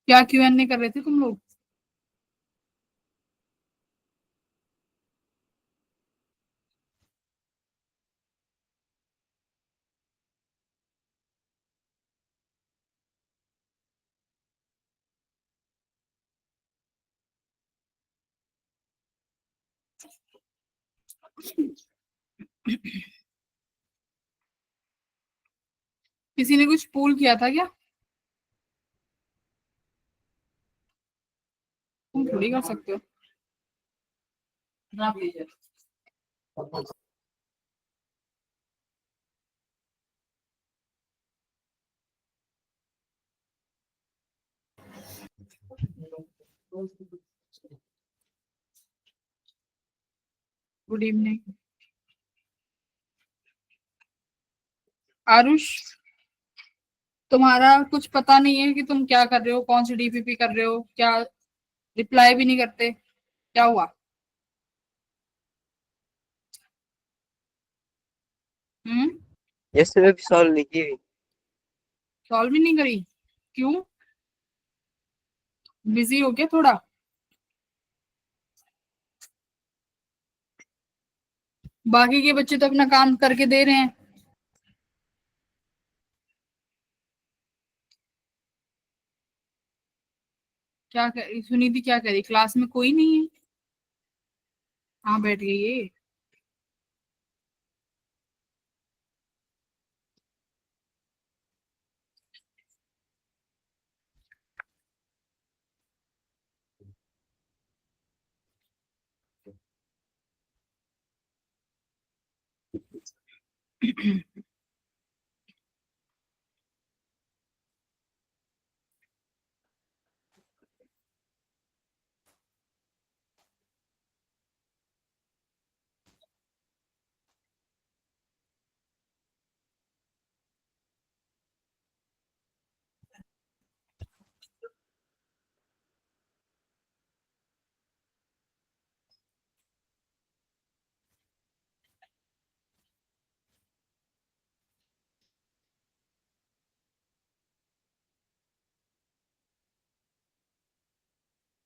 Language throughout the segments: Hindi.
क्या Q&A कर रहे थे तुम लोग? किसी ने कुछ पूल किया था क्या? तुम थोड़ी कर सकते हो। Good evening Aarush. तुम्हारा कुछ पता नहीं है कि तुम क्या कर रहे हो, कौन सी DPP कर रहे हो क्या? रिप्लाई भी नहीं करते, क्या हुआ? हम्म। यस्टरडे भी सॉल्व नहीं की। सॉल्व ही नहीं करी? क्यों? बिजी हो क्या थोड़ा? बाकी के बच्चे तो अपना काम करके दे रहे हैं। क्या कर सुनीति, क्या करी? क्लास में कोई नहीं है? हाँ, बैठ गई है।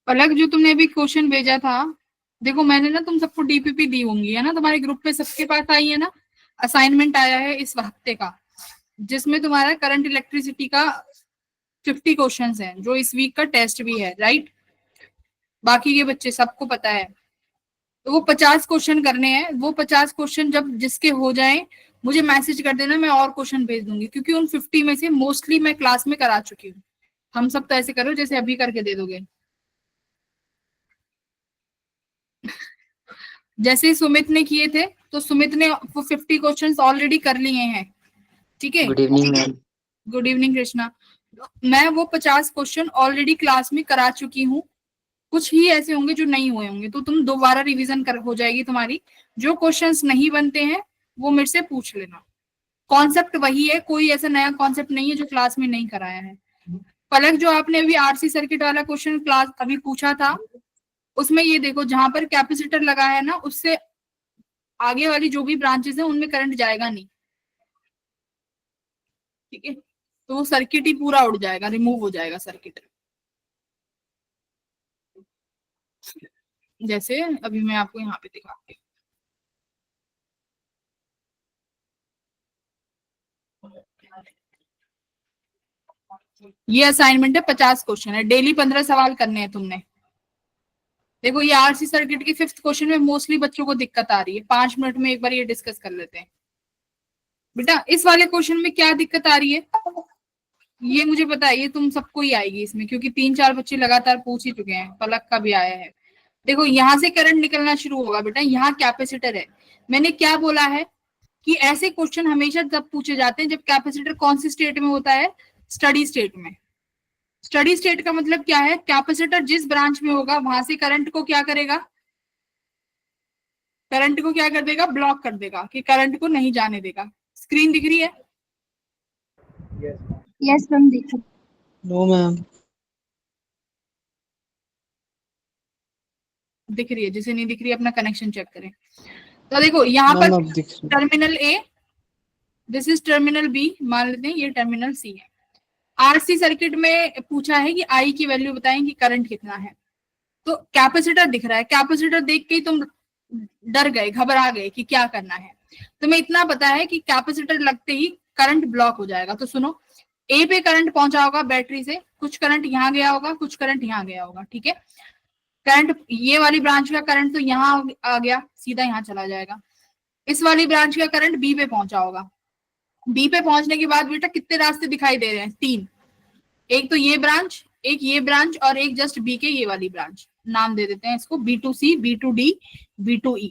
पलक, जो तुमने अभी क्वेश्चन भेजा था, देखो मैंने ना तुम सबको DPP दी होंगी, है ना? तुम्हारे ग्रुप पे सबके पास आई है ना? असाइनमेंट आया है इस हफ्ते का, जिसमें तुम्हारा करंट इलेक्ट्रिसिटी का 50 क्वेश्चंस हैं, जो इस वीक का टेस्ट भी है, राइट? बाकी के बच्चे सबको पता है। तो वो 50 क्वेश्चन करने हैं। वो 50 क्वेश्चन जब जिसके हो जाएं, मुझे मैसेज कर देना, मैं और क्वेश्चन भेज दूंगी, क्योंकि उन 50 में से मोस्टली मैं क्लास में करा चुकी हूँ। हम सब तो ऐसे करो जैसे अभी करके दे दोगे। जैसे ही सुमित ने किए थे, तो सुमित ने वो 50 क्वेश्चन ऑलरेडी कर लिए हैं, ठीक है? Good evening ma'am. Good evening Krishna. मैं वो 50 क्वेश्चन ऑलरेडी क्लास में करा चुकी हूँ। कुछ ही ऐसे होंगे जो नहीं हुए होंगे, तो तुम दोबारा रिवीजन कर हो जाएगी तुम्हारी। जो क्वेश्चंस नहीं बनते हैं वो मेरे से पूछ लेना। कॉन्सेप्ट वही है, कोई ऐसा नया कॉन्सेप्ट नहीं है जो क्लास में नहीं कराया है। पलक, जो आपने अभी RC सर्किट वाला क्वेश्चन क्लास अभी पूछा था, उसमें ये देखो, जहां पर कैपेसिटर लगा है ना, उससे आगे वाली जो भी ब्रांचेस है उनमें करंट जाएगा नहीं, ठीक है? तो वो सर्किट ही पूरा उड़ जाएगा, रिमूव हो जाएगा सर्किट। जैसे अभी मैं आपको यहाँ पे दिखाती हूँ। ये असाइनमेंट है, 50 क्वेश्चन है, डेली 15 सवाल करने हैं तुमने। देखो, ये RC सर्किट की 5th क्वेश्चन में मोस्टली बच्चों को दिक्कत आ रही है। 5 मिनट में एक बार ये डिस्कस कर लेते हैं। बेटा, इस वाले क्वेश्चन में क्या दिक्कत आ रही है, ये मुझे पता है, ये तुम सबको ही आएगी इसमें, क्योंकि 3-4 बच्चे लगातार पूछ ही चुके हैं, पलक का भी आया है। देखो, यहां से करंट निकलना शुरू होगा बेटा, यहाँ कैपेसिटर है। मैंने क्या बोला है कि ऐसे क्वेश्चन हमेशा तब पूछे जाते हैं जब कैपेसिटर कौन सी स्टेट में होता है? स्टडी स्टेट में। स्टडी स्टेट का मतलब क्या है? कैपेसिटर जिस ब्रांच में होगा वहां से करंट को क्या करेगा? करंट को क्या कर देगा? ब्लॉक कर देगा, कि करंट को नहीं जाने देगा। स्क्रीन दिख रही है? यस मैम, दिख रही। No ma'am. दिख रही है? जिसे नहीं दिख रही है अपना कनेक्शन चेक करें। तो देखो, यहाँ पर मैम अब दिख रही। Terminal A, this is terminal B, मान लेते हैं ये टर्मिनल C है। आरसी सर्किट में पूछा है कि आई की वैल्यू बताएं कि करंट कितना है। तो कैपेसिटर दिख रहा है, कैपेसिटर देख के ही तुम डर गए, घबरा गए कि क्या करना है। तुम्हें इतना पता है कि कैपेसिटर लगते ही करंट ब्लॉक हो जाएगा। तो सुनो, ए पे करंट पहुंचा होगा बैटरी से, कुछ करंट यहाँ गया होगा, कुछ करंट यहाँ गया होगा, ठीक है। करंट, ये वाली ब्रांच का करंट तो यहाँ आ गया, सीधा यहाँ चला जाएगा। इस वाली ब्रांच का करंट बी पे पहुंचा होगा। बी पे पहुंचने के बाद बेटा कितने रास्ते दिखाई दे रहे हैं? 3। एक तो ये ब्रांच, एक ये ब्रांच, और एक जस्ट बी के ये वाली ब्रांच। नाम दे देते हैं इसको B2C, B2D, B2E।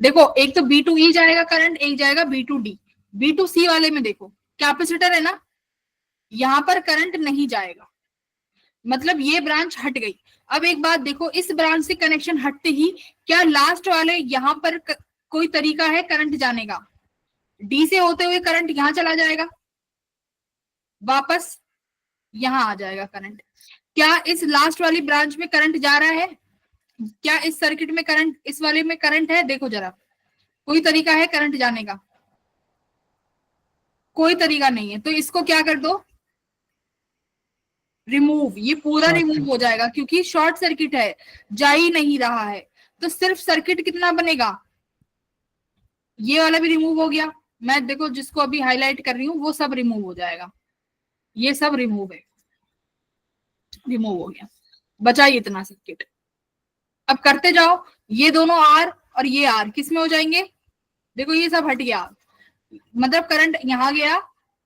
देखो, एक तो B2E जाएगा करंट, एक जाएगा B2D। B2C वाले में देखो कैपेसिटर है ना, यहां पर करंट नहीं जाएगा, मतलब ये ब्रांच हट गई। अब एक बात देखो, इस ब्रांच से कनेक्शन हटते ही क्या लास्ट वाले यहां पर कोई तरीका है करंट जाने का? डी से होते हुए करंट यहां चला जाएगा, वापस यहां आ जाएगा करंट। क्या इस लास्ट वाली ब्रांच में करंट जा रहा है? क्या इस सर्किट में करंट, इस वाले में करंट है? देखो जरा, कोई तरीका है करंट जाने का? कोई तरीका नहीं है। तो इसको क्या कर दो, रिमूव। ये पूरा रिमूव हो जाएगा क्योंकि शॉर्ट सर्किट है, जा ही नहीं रहा है। तो सिर्फ सर्किट कितना बनेगा? ये वाला भी रिमूव हो गया। मैं देखो जिसको अभी हाईलाइट कर रही हूँ वो सब रिमूव हो जाएगा, ये सब रिमूव है, रिमूव हो गया, बचा ये इतना सर्किट। अब करते जाओ, ये दोनों आर और ये आर किस में हो जाएंगे? देखो ये सब हट गया, मतलब करंट यहाँ गया,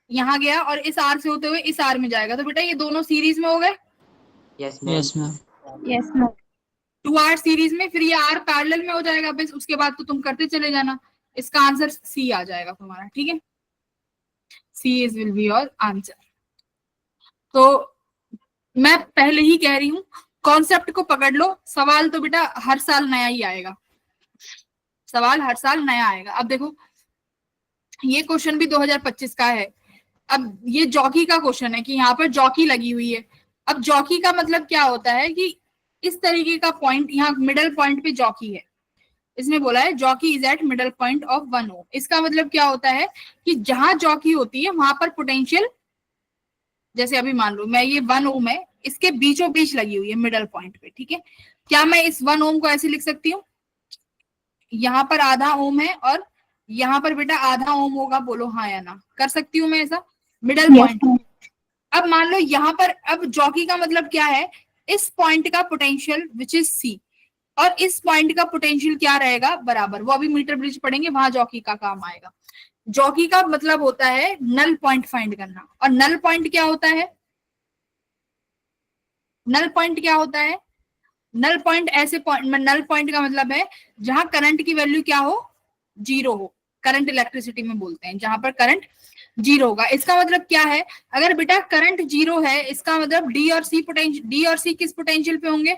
यहाँ गया, और इस आर से होते हुए इस आर में जाएगा। तो बेटा ये दोनों सीरीज में हो गए। Yes ma'am. Yes ma'am. 2R series में, फिर ये R पैरेलल में हो जाएगा। बस उसके बाद तो तुम करते चले जाना। इसका आंसर सी आ जाएगा तुम्हारा, ठीक है। C is will be your answer. तो मैं पहले ही कह रही हूँ, कॉन्सेप्ट को पकड़ लो। सवाल तो बेटा हर साल नया ही आएगा, सवाल हर साल नया आएगा। अब देखो ये क्वेश्चन भी 2025 का है। अब ये जॉकी का क्वेश्चन है कि यहाँ पर जॉकी लगी हुई है। अब जॉकी का मतलब क्या होता है कि इस तरीके का पॉइंट, यहाँ मिडल पॉइंट पे जॉकी है। इसमें बोला है jockey is eight middle point of 1 ओम। इसका मतलब क्या होता है कि जहां जॉकी होती है वहां पर पोटेंशियल, जैसे अभी मान लो मैं ये 1 ओम है, इसके बीचों बीच लगी हुई है मिडल पॉइंट पे, ठीक है। क्या मैं इस 1 ओम को ऐसे लिख सकती हूँ, यहाँ पर आधा ओम है और यहाँ पर बेटा आधा ओम होगा? बोलो हाँ या ना, कर सकती हूँ मैं ऐसा मिडल पॉइंट। अब मान लो यहाँ पर, अब जॉकी का मतलब क्या है, इस पॉइंट का पोटेंशियल विच इज सी, और इस पॉइंट का पोटेंशियल क्या रहेगा? बराबर। वो अभी मीटर ब्रिज पढ़ेंगे, वहां जॉकी का काम आएगा। जॉकी का मतलब होता है नल पॉइंट फाइंड करना। और नल पॉइंट क्या होता है? नल पॉइंट क्या होता है? नल पॉइंट ऐसे पॉइंट, नल पॉइंट का मतलब है जहां करंट की वैल्यू क्या हो? 0 हो। करंट इलेक्ट्रिसिटी में बोलते हैं जहां पर करंट 0 होगा। इसका मतलब क्या है? अगर बेटा करंट 0 है, इसका मतलब डी और सी पोटेंशियल, डी और सी किस पोटेंशियल पे होंगे?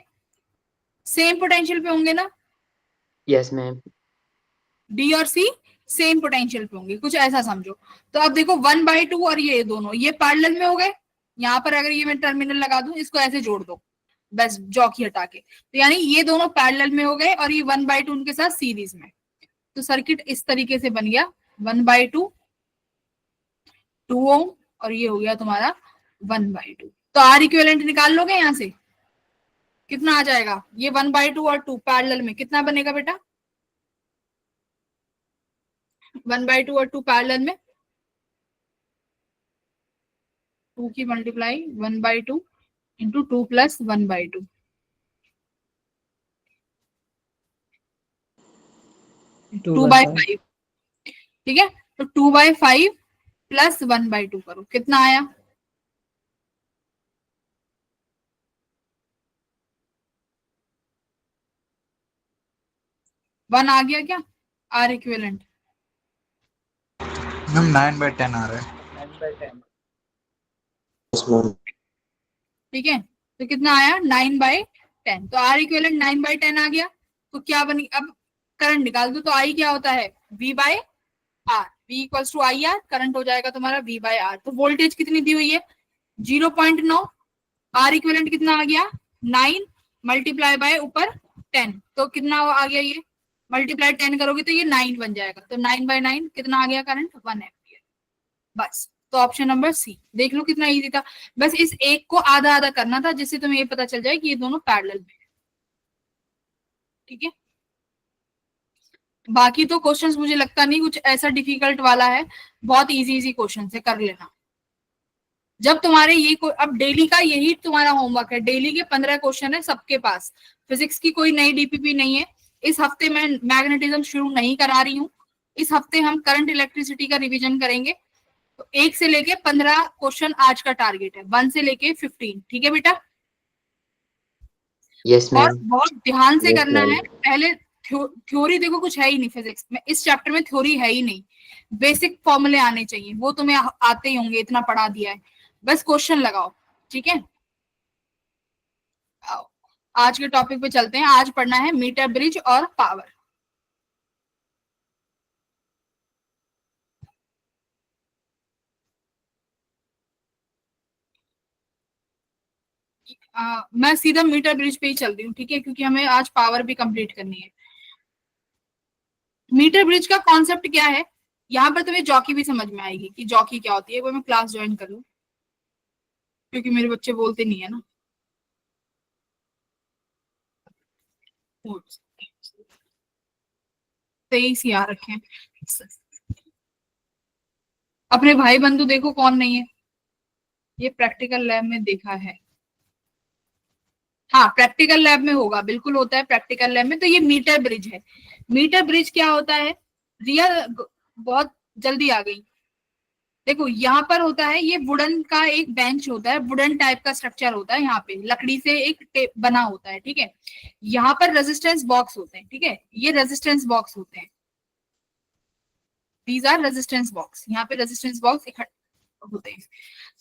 सेम पोटेंशियल पे होंगे ना? Yes ma'am. डी और सी सेम पोटेंशियल पे होंगे, कुछ ऐसा समझो। तो अब देखो 1/2 और ये दोनों ये पैरेलल में हो गए। यहाँ पर अगर ये मैं टर्मिनल लगा दूं, इसको ऐसे जोड़ दो बस जॉकी हटा के, तो यानी ये दोनों पैरेलल में हो गए और ये 1/2 उनके साथ सीरीज में। तो सर्किट इस तरीके से बन गया, 1/2 2 ओम, और ये हो गया तुम्हारा 1/2। तो आर इक्विवेलेंट निकाल लोगे यहां से, कितना आ जाएगा? ये 1/2 और 2 पैरेलल में कितना बनेगा बेटा? 1/2 और 2 पैरेलल में 2 की मल्टीप्लाई 1/2 इंटू 2 प्लस 1/2, 2/5, ठीक है। तो 2/5 प्लस 1/2 करो, कितना आया? वन आ गया क्या आर इक्विवेलेंट? मैम 9/10 आ रहा है। ठीक है, तो कितना आया? 9/10। तो आर इक्विवेलेंट 9/10 आ गया। तो क्या बनी? अब करंट निकाल दो। तो आई क्या होता है? V by R. V equals to I R, current हो जाएगा तुम्हारा V बाय आर। तो वोल्टेज कितनी दी हुई है? 0.9। आर इक्विवेलेंट कितना आ गया? 9 मल्टीप्लाई बाय ऊपर 10, तो कितना आ गया? ये मल्टीप्लाई 10 करोगे तो ये 9 बन जाएगा। तो 9/9 कितना आ गया करंट? 1 एम्पियर। बस। तो ऑप्शन नंबर सी। देख लो कितना इजी था, बस इस एक को आधा आधा करना था जिससे तुम्हें ये पता चल जाए कि ये दोनों पैरेलल में है। ठीक है, बाकी तो क्वेश्चंस मुझे लगता नहीं कुछ ऐसा डिफिकल्ट वाला है, बहुत इजी इजी क्वेश्चन है, कर लेना। जब तुम्हारे ये अब डेली का यही तुम्हारा होमवर्क है, डेली के 15 क्वेश्चन है सबके पास। फिजिक्स की कोई नई डीपीपी नहीं है। इस हफ्ते मैं मैग्नेटिज्म शुरू नहीं करा रही हूँ, इस हफ्ते हम करंट इलेक्ट्रिसिटी का रिवीजन करेंगे। तो 1 से लेके 15 क्वेश्चन आज का टारगेट है, 1 से लेके 15। ठीक है बेटा, Yes, और ma'am. बहुत ध्यान से Yes, करना ma'am. है। पहले थ्योरी देखो कुछ है ही नहीं फिजिक्स में, इस चैप्टर में थ्योरी है ही नहीं। बेसिक फॉर्मूले आने चाहिए, वो तुम्हें आते ही होंगे, इतना पढ़ा दिया है, बस क्वेश्चन लगाओ। ठीक है, आओ, आज के टॉपिक पे चलते हैं। आज पढ़ना है मीटर ब्रिज और पावर। मैं सीधा मीटर ब्रिज पे ही चल रही हूँ, ठीक है, क्योंकि हमें आज पावर भी कंप्लीट करनी है। मीटर ब्रिज का कॉन्सेप्ट क्या है, यहाँ पर तुम्हें जॉकी भी समझ में आएगी कि जॉकी क्या होती है। वो मैं क्लास ज्वाइन कर लूँ, क्योंकि मेरे बच्चे बोलते नहीं है ना। तेईस याद रखें। अपने भाई बंधु देखो कौन नहीं है, ये प्रैक्टिकल लैब में देखा है। हाँ प्रैक्टिकल लैब में होगा, बिल्कुल होता है प्रैक्टिकल लैब में। तो ये मीटर ब्रिज है। मीटर ब्रिज क्या होता है, रिया बहुत जल्दी आ गई। देखो यहाँ पर होता है, ये वुडन का एक बेंच होता है, वुडन टाइप का स्ट्रक्चर होता है, यहाँ पे लकड़ी से एक टेप बना होता है। ठीक है, यहाँ पर रेजिस्टेंस बॉक्स होते हैं। ठीक है, ये रेजिस्टेंस बॉक्स होते हैं, दीज आर रेजिस्टेंस बॉक्स। यहाँ पे रेजिस्टेंस बॉक्स इकट्ठे होते हैं।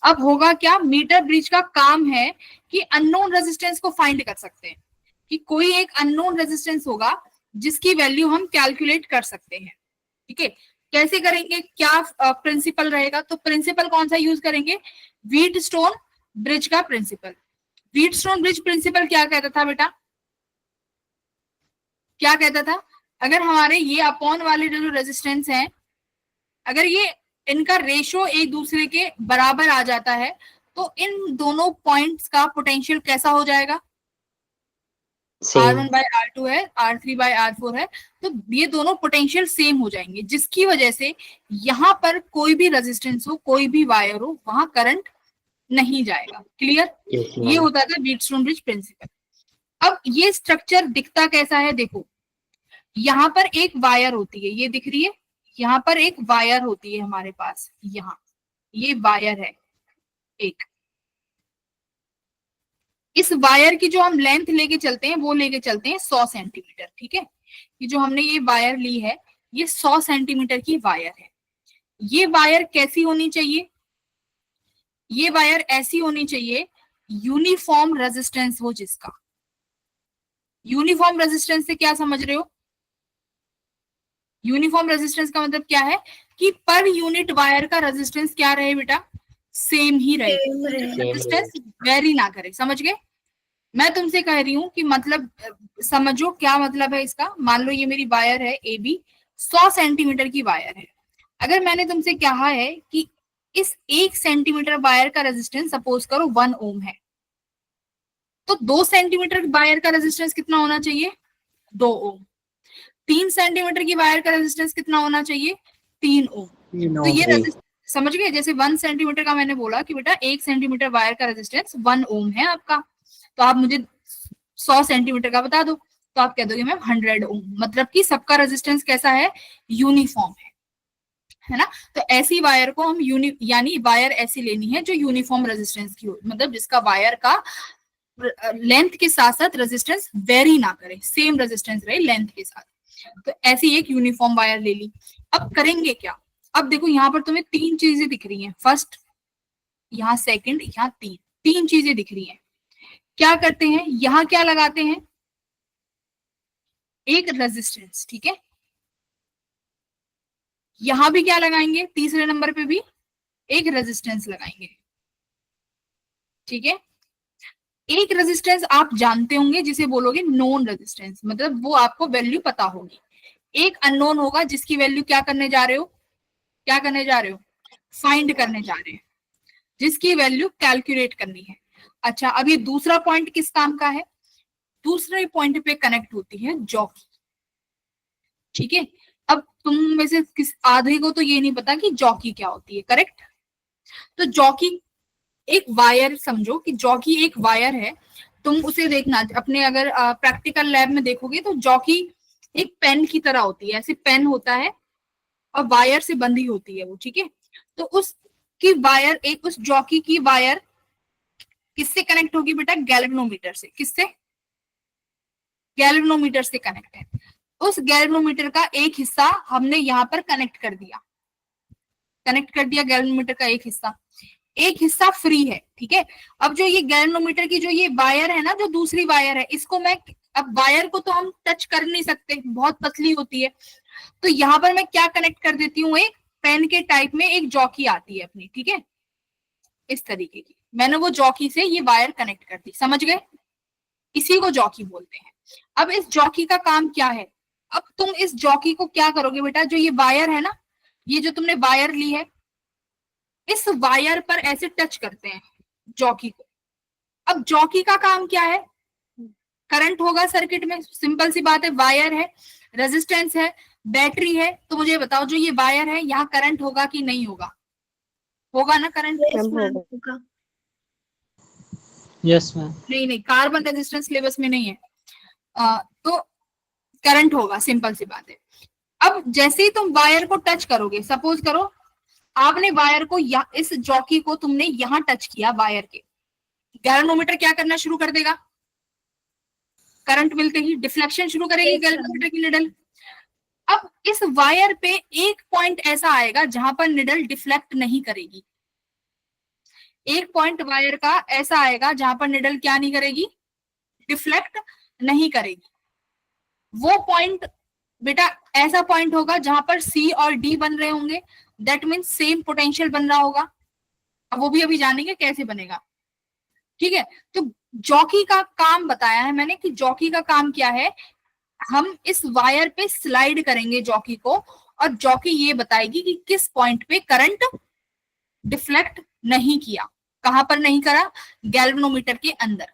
अब होगा क्या, मीटर ब्रिज का काम है कि अननोन रेजिस्टेंस को फाइंड कर सकते हैं, कि कोई एक अननोन रेजिस्टेंस होगा जिसकी वैल्यू हम कैलकुलेट कर सकते हैं। ठीक है, कैसे करेंगे, क्या प्रिंसिपल रहेगा, तो प्रिंसिपल कौन सा यूज करेंगे, व्हीटस्टोन ब्रिज का प्रिंसिपल। व्हीटस्टोन ब्रिज प्रिंसिपल क्या कहता था बेटा, क्या कहता था, अगर हमारे ये अपॉन वाले जो रेजिस्टेंस हैं, अगर ये इनका रेशो एक दूसरे के बराबर आ जाता है, तो इन दोनों पॉइंट्स का पोटेंशियल कैसा हो जाएगा, Same. R1 बाय R2 है, R3 बाय R4 है, तो ये दोनों पोटेंशियल सेम हो जाएंगे, जिसकी वजह से यहाँ पर कोई भी रेजिस्टेंस हो, कोई भी वायर हो, वहां करंट नहीं जाएगा। क्लियर, Yes, ये ma'am. होता था व्हीटस्टोन ब्रिज प्रिंसिपल। अब ये स्ट्रक्चर दिखता कैसा है, देखो यहाँ पर एक वायर होती है, ये दिख रही है, यहाँ पर एक वायर होती है हमारे पास, यहाँ ये वायर है एक। इस वायर की जो हम लेंथ लेके चलते हैं, वो लेके चलते हैं 100 सेंटीमीटर। ठीक है, ये जो हमने ये वायर ली है, ये 100 सेंटीमीटर की वायर है। ये वायर कैसी होनी चाहिए, ये वायर ऐसी होनी चाहिए, यूनिफॉर्म रेजिस्टेंस हो जिसका। यूनिफॉर्म रेजिस्टेंस से क्या समझ रहे हो, यूनिफॉर्म रेजिस्टेंस का मतलब क्या है कि पर यूनिट वायर का रेजिस्टेंस क्या रहे बेटा, सेम ही रहे, रेजिस्टेंस वेरी ना करे। समझ गए, मैं तुमसे कह रही हूँ कि मतलब समझो क्या मतलब है इसका। मान लो ये मेरी वायर है ए बी, 100 सेंटीमीटर की वायर है। अगर मैंने तुमसे कहा है कि इस 1 सेंटीमीटर वायर का रेजिस्टेंस सपोज करो 1 ओम है, तो 2 सेंटीमीटर वायर का रेजिस्टेंस कितना होना चाहिए, 2 ओम। 3 सेंटीमीटर की वायर का रेजिस्टेंस कितना होना चाहिए, 3 ओम। तो ये समझ गए, जैसे 1 सेंटीमीटर का मैंने बोला कि बेटा 1 सेंटीमीटर वायर का रेजिस्टेंस 1 ओम है आपका, तो आप मुझे 100 सेंटीमीटर का बता दो, तो आप कह दोगे मैम 100 ओम। मतलब कि सबका रेजिस्टेंस कैसा है, यूनिफॉर्म है ना। तो ऐसी वायर को हम यानी वायर ऐसी लेनी है जो यूनिफॉर्म रेजिस्टेंस की हो, मतलब जिसका वायर का लेंथ के साथ साथ रेजिस्टेंस वेरी ना करे, सेम रेजिस्टेंस रहे लेंथ के साथ। तो ऐसी एक यूनिफॉर्म वायर ले ली। अब करेंगे क्या, अब देखो यहाँ पर तुम्हें 3 चीजें दिख रही हैं, फर्स्ट, यहाँ सेकंड, यहाँ तीन चीजें दिख रही हैं। क्या करते हैं, यहाँ क्या लगाते हैं, एक रेजिस्टेंस। ठीक है, यहां भी क्या लगाएंगे, तीसरे नंबर पे भी एक रेजिस्टेंस लगाएंगे। ठीक है, एक रेजिस्टेंस आप जानते होंगे जिसे बोलोगे नोन रेजिस्टेंस, मतलब वो आपको वैल्यू पता होगी। एक अननोन होगा जिसकी वैल्यू क्या करने जा रहे हो, क्या करने जा रहे हो, फाइंड करने जा रहे हैं, जिसकी वैल्यू कैलकुलेट करनी है। अच्छा, अब ये दूसरा पॉइंट किस काम का है? दूसरे पॉइंट पे कनेक्ट होती है जॉकी। ठीक है, अब तुम में से किस आधे को तो ये नहीं पता कि जॉकी क्या होती है, करेक्ट? तो जॉकी एक वायर, समझो कि जॉकी एक वायर है। तुम उसे देखना अपने, अगर प्रैक्टिकल लैब में देखोगे तो जॉकी एक पेन की तरह होती है, ऐसे पेन होता है और वायर से बंधी होती है वो। ठीक है, तो उसकी वायर, एक उस जॉकी की वायर किससे कनेक्ट होगी बेटा? गैल्वेनोमीटर से। किससे? गैल्वेनोमीटर से कनेक्ट है। उस गैल्वेनोमीटर का एक हिस्सा हमने यहाँ पर कनेक्ट कर दिया, गैल्वेनोमीटर का एक हिस्सा। एक हिस्सा फ्री है। ठीक है, अब जो ये गैल्वेनोमीटर की जो ये वायर है ना, जो दूसरी वायर है, इसको मैं, अब वायर को तो हम टच कर नहीं सकते, बहुत पतली होती है, तो यहाँ पर मैं क्या कनेक्ट कर देती हूँ, एक पेन के टाइप में एक जॉकी आती है अपनी। ठीक है, इस तरीके की मैंने वो जॉकी से ये वायर कनेक्ट कर दी, समझ गए? इसी को जॉकी बोलते हैं। अब इस जॉकी का काम क्या है? अब तुम इस जॉकी को क्या करोगे बेटा? जो ये वायर है ना, ये जो तुमने वायर ली है, इस वायर पर ऐसे टच करते हैं जॉकी को। अब जॉकी का काम क्या है? करंट होगा सर्किट में, सिंपल सी बात है। वायर है, रेजिस्टेंस है, बैटरी है, तो मुझे बताओ जो ये वायर है, यहाँ करंट होगा कि नहीं होगा? होगा ना करंट? Yes ma'am. नहीं, कार्बन रेजिस्टेंस सिलेबस में नहीं है। तो करंट होगा, सिंपल सी बात है। अब जैसे ही तुम वायर को टच करोगे, सपोज करो आपने वायर को इस जॉकी को तुमने यहां टच किया वायर के, गैल्वेनोमीटर क्या करना शुरू कर देगा? करंट मिलते ही डिफ्लेक्शन शुरू करेगी गैल्वेनोमीटर की निडल। अब इस वायर पे एक पॉइंट ऐसा आएगा जहां पर निडल डिफ्लेक्ट नहीं करेगी। एक पॉइंट वायर का ऐसा आएगा जहां पर निडल क्या नहीं करेगी? डिफ्लेक्ट नहीं करेगी। वो पॉइंट बेटा ऐसा पॉइंट होगा जहां पर सी और डी बन रहे होंगे, दैट मीन्स सेम पोटेंशियल बन रहा होगा। अब वो भी अभी जानेंगे कैसे बनेगा। ठीक है, तो जॉकी का काम बताया है मैंने कि जॉकी का काम क्या है। हम इस वायर पे स्लाइड करेंगे जॉकी को, और जॉकी ये बताएगी कि किस पॉइंट पे करंट डिफ्लेक्ट नहीं किया। कहां पर नहीं करा? गैल्वेनोमीटर के अंदर।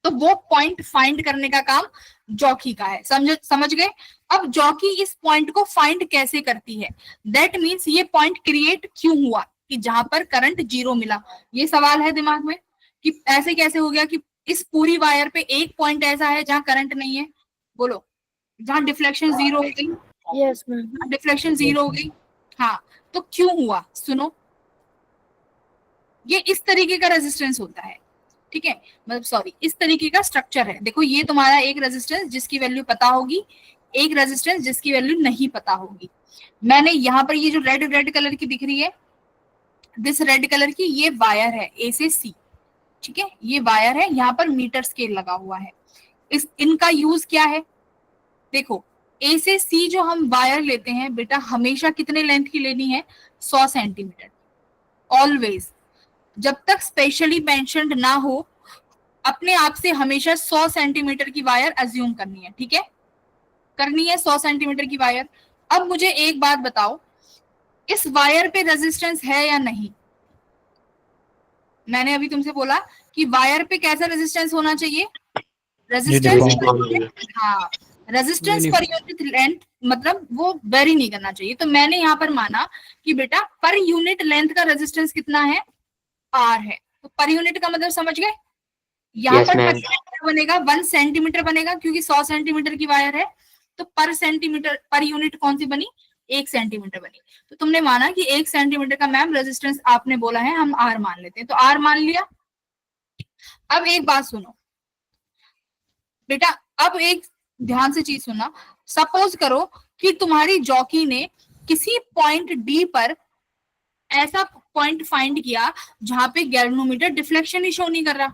तो वो पॉइंट फाइंड करने का काम जॉकी का है। समझ गए? अब जॉकी इस पॉइंट को फाइंड कैसे करती है? दैट मीन्स ये पॉइंट क्रिएट क्यों हुआ कि जहां पर करंट 0 मिला? ये सवाल है दिमाग में कि ऐसे कैसे हो गया कि इस पूरी वायर पे एक पॉइंट ऐसा है जहां करंट नहीं है? बोलो, जहां डिफ्लेक्शन 0 हो गई। Yes ma'am. डिफ्लेक्शन 0 हो गई। हाँ, तो क्यों हुआ? सुनो, ये इस तरीके का रेजिस्टेंस होता है। ठीक है, मतलब सॉरी, इस तरीके का स्ट्रक्चर है। देखो, ये तुम्हारा एक रेजिस्टेंस जिसकी वैल्यू पता होगी, एक रेजिस्टेंस जिसकी वैल्यू नहीं पता होगी। मैंने यहाँ पर ये जो रेड कलर की दिख रही है, दिस रेड कलर की, ये वायर है ए से सी। ठीक है, ये वायर है, यहाँ पर मीटर स्केल लगा हुआ है। इनका यूज क्या है? देखो, ए से सी जो हम वायर लेते हैं बेटा, हमेशा कितने लेंथ की लेनी है? 100 सेंटीमीटर, ऑलवेज। जब तक स्पेशली मेंशन्ड ना हो, अपने आप से हमेशा 100 सेंटीमीटर की वायर अज्यूम करनी है। ठीक है, करनी है 100 सेंटीमीटर की वायर। अब मुझे एक बात बताओ, इस वायर पे रेजिस्टेंस है या नहीं? मैंने अभी तुमसे बोला कि वायर पे कैसा रेजिस्टेंस होना चाहिए? रेजिस्टेंस, हाँ, रेजिस्टेंस पर यूनिट लेंथ, मतलब वो वेरी नहीं करना चाहिए। तो मैंने यहाँ पर माना कि बेटा पर यूनिट लेंथ का रेजिस्टेंस कितना है? आर है। तो पर यूनिट का मतलब समझ गए? यहाँ Yes, पर ma'am. बनेगा 1 सेंटीमीटर बनेगा, क्योंकि 100 सेंटीमीटर की वायर है। तो पर सेंटीमीटर, पर यूनिट कौन सी बनी? 1 सेंटीमीटर बनी। तो तुमने माना कि 1 सेंटीमीटर का मैम रेजिस्टेंस आपने बोला है, हम आर मान लेते हैं, तो आर मान लिया। अब एक बात सुनो बेटा, अब एक ध्यान से चीज सुनना। सपोज करो कि तुम्हारी जॉकी ने किसी पॉइंट डी पर ऐसा पॉइंट फाइंड किया जहां पे गैल्वेनोमीटर डिफ्लेक्शन ही शो नहीं कर रहा,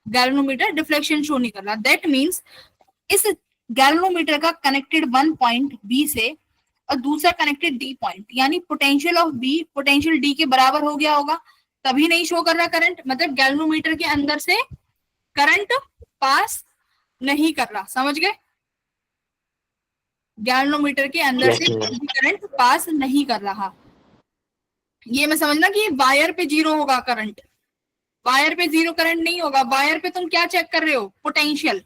गैल्वेनोमीटर डिफ्लेक्शन शो नहीं कर रहा। दैट मीन्स इस गैल्वेनोमीटर का कनेक्टेड वन पॉइंट बी से और दूसरा कनेक्टेड डी पॉइंट, यानी potential of B potential D के बराबर हो गया होगा, तभी नहीं शो कर रहा करंट। मतलब गैल्वेनोमीटर के अंदर से करंट पास नहीं कर रहा, समझ गए? गैल्वेनोमीटर के अंदर Yes, से ma'am. करंट पास नहीं कर रहा। ये मैं समझना कि वायर पे जीरो होगा करंट, वायर पे जीरो करंट नहीं होगा। वायर पे तुम क्या चेक कर रहे हो? पोटेंशियल।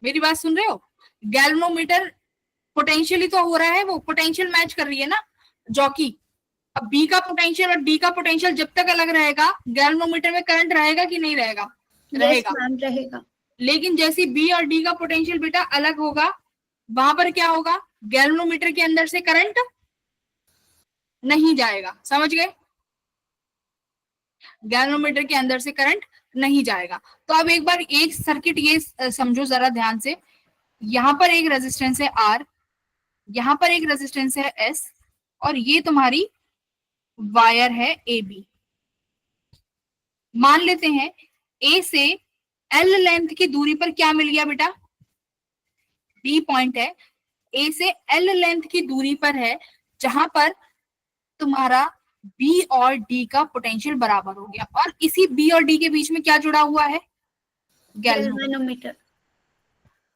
मेरी बात सुन रहे हो? गैल्वेनोमीटर पोटेंशियली तो हो रहा है, वो पोटेंशियल मैच कर रही है ना जॉकी। अब बी का पोटेंशियल और डी का पोटेंशियल जब तक अलग रहेगा, गैल्वेनोमीटर में करंट रहेगा कि नहीं रहेगा? रहेगा। मैम रहेगा। लेकिन जैसे बी और डी का पोटेंशियल बेटा अलग होगा, वहां पर क्या होगा? गैल्वेनोमीटर के अंदर से करंट नहीं जाएगा। समझ गए? गैल्वेनोमीटर के अंदर से करंट नहीं जाएगा। तो अब एक बार एक सर्किट ये समझो जरा ध्यान से। यहां पर एक रेजिस्टेंस है आर, यहां पर एक रेजिस्टेंस है एस, और ये तुम्हारी वायर है ए बी। मान लेते हैं ए से एल लेंथ की दूरी पर क्या मिल गया बेटा? डी पॉइंट है, ए से एल लेंथ की दूरी पर है, जहां पर तुम्हारा बी और डी का पोटेंशियल बराबर हो गया। और इसी बी और डी के बीच में क्या जुड़ा हुआ है? गैल्वेनोमीटर।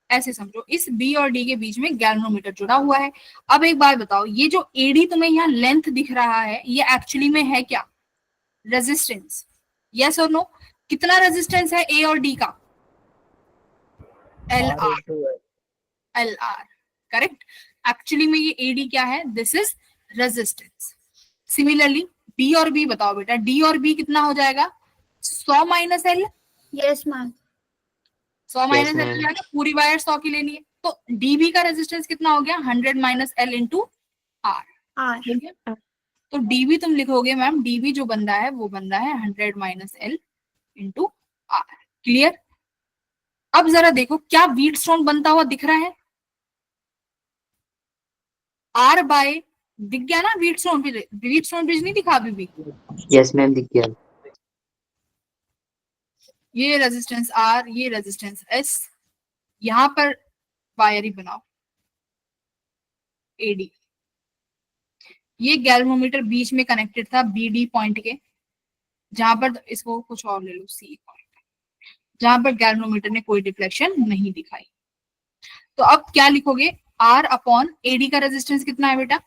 ऐसे समझो, इस बी और डी के बीच में गैल्वेनोमीटर जुड़ा हुआ है। अब एक बात बताओ, ये जो एडी तुम्हें यहाँ लेंथ दिख रहा है, ये एक्चुअली में है क्या? रेजिस्टेंस। यस और नो? कितना रेजिस्टेंस है ए और डी का? L R. L R, correct. Actually में ये एडी क्या है? This is resistance. Similarly B और बी बताओ बेटा, डी और बी कितना हो जाएगा? 100 minus L. Yes ma'am. 100 minus Yes, L ma'am. जाएगा, पूरी वायर 100 की लेनी है। तो डीबी का रेजिस्टेंस कितना हो गया? 100 minus L into R. R. हो गया? तो डीबी तुम लिखोगे मैम, डीबी जो बंदा है वो बंदा है 100 minus L into R. Clear? अब जरा देखो, क्या व्हीटस्टोन बनता हुआ दिख रहा है? आर बाय, दिख गया ना व्हीटस्टोन ब्रिज? व्हीटस्टोन ब्रिज नहीं दिखा अभी भी? Yes, ma'am. दिख गया। ये रेजिस्टेंस आर, ये रेजिस्टेंस एस, यहां पर वायर ही बनाओ एडी। ये गैल्वेनोमीटर बीच में कनेक्टेड था बीडी पॉइंट के, जहां पर, इसको कुछ और ले लो, सी पॉइंट, जहां पर गैल्वेनोमीटर ने कोई डिफ्लेक्शन नहीं दिखाई। तो अब क्या लिखोगे? आर अपॉन एडी का रेजिस्टेंस कितना है बेटा?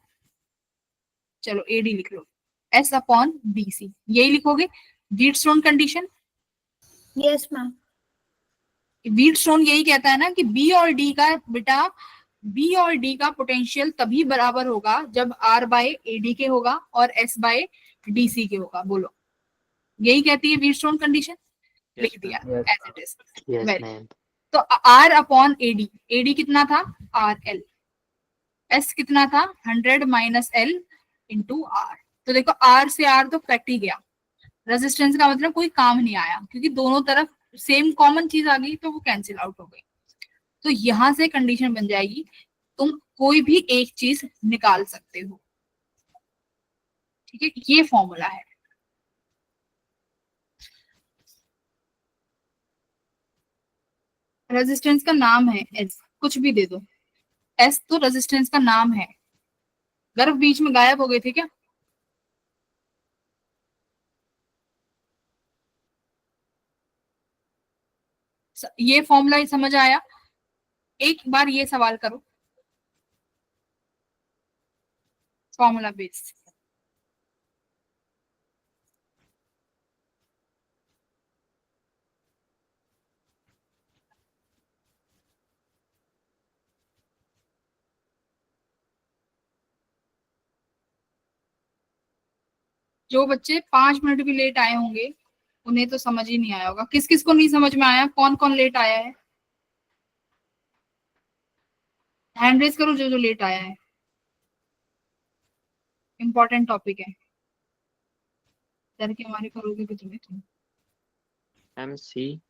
चलो एडी लिख लो, एस अपॉन बीसी, यही लिखोगे। Wheatstone condition, yes ma'am. Wheatstone यही कहता है ना कि बी और डी का बेटा, बी और डी का पोटेंशियल तभी बराबर होगा जब आर बाय एडी के होगा और एस बाय डीसी के होगा। बोलो, यही कहती है व्हीटस्टोन कंडीशन। लिख दिया as it is. Yes, very. ma'am. तो आर अपॉन एडी, एडी कितना था? R L. एस कितना था? 100 माइनस एल इंटू आर। तो देखो आर से आर तो कट ही गया, रेजिस्टेंस का मतलब कोई काम नहीं आया, क्योंकि दोनों तरफ सेम कॉमन चीज आ गई तो वो कैंसिल आउट हो गई। तो यहां से कंडीशन बन जाएगी, तुम कोई भी एक चीज निकाल सकते हो। ठीक है, ये फॉर्मूला है। रेजिस्टेंस का नाम है एस, कुछ भी दे दो, एस तो रेजिस्टेंस का नाम है। गर्भ बीच में गायब हो गए थे क्या? ये फॉर्मूला समझ आया? एक बार ये सवाल करो, फॉर्मूला बेस्ड। जो बच्चे 5 मिनट भी लेट आए होंगे उन्हें तो समझ ही नहीं आया होगा। किस किस को नहीं समझ में आया? कौन कौन लेट आया है? हैंड रेज करो जो जो लेट आया है। इंपॉर्टेंट टॉपिक है, डर के हमारे करोगे भी तुम्हें तुम। Ma'am, C.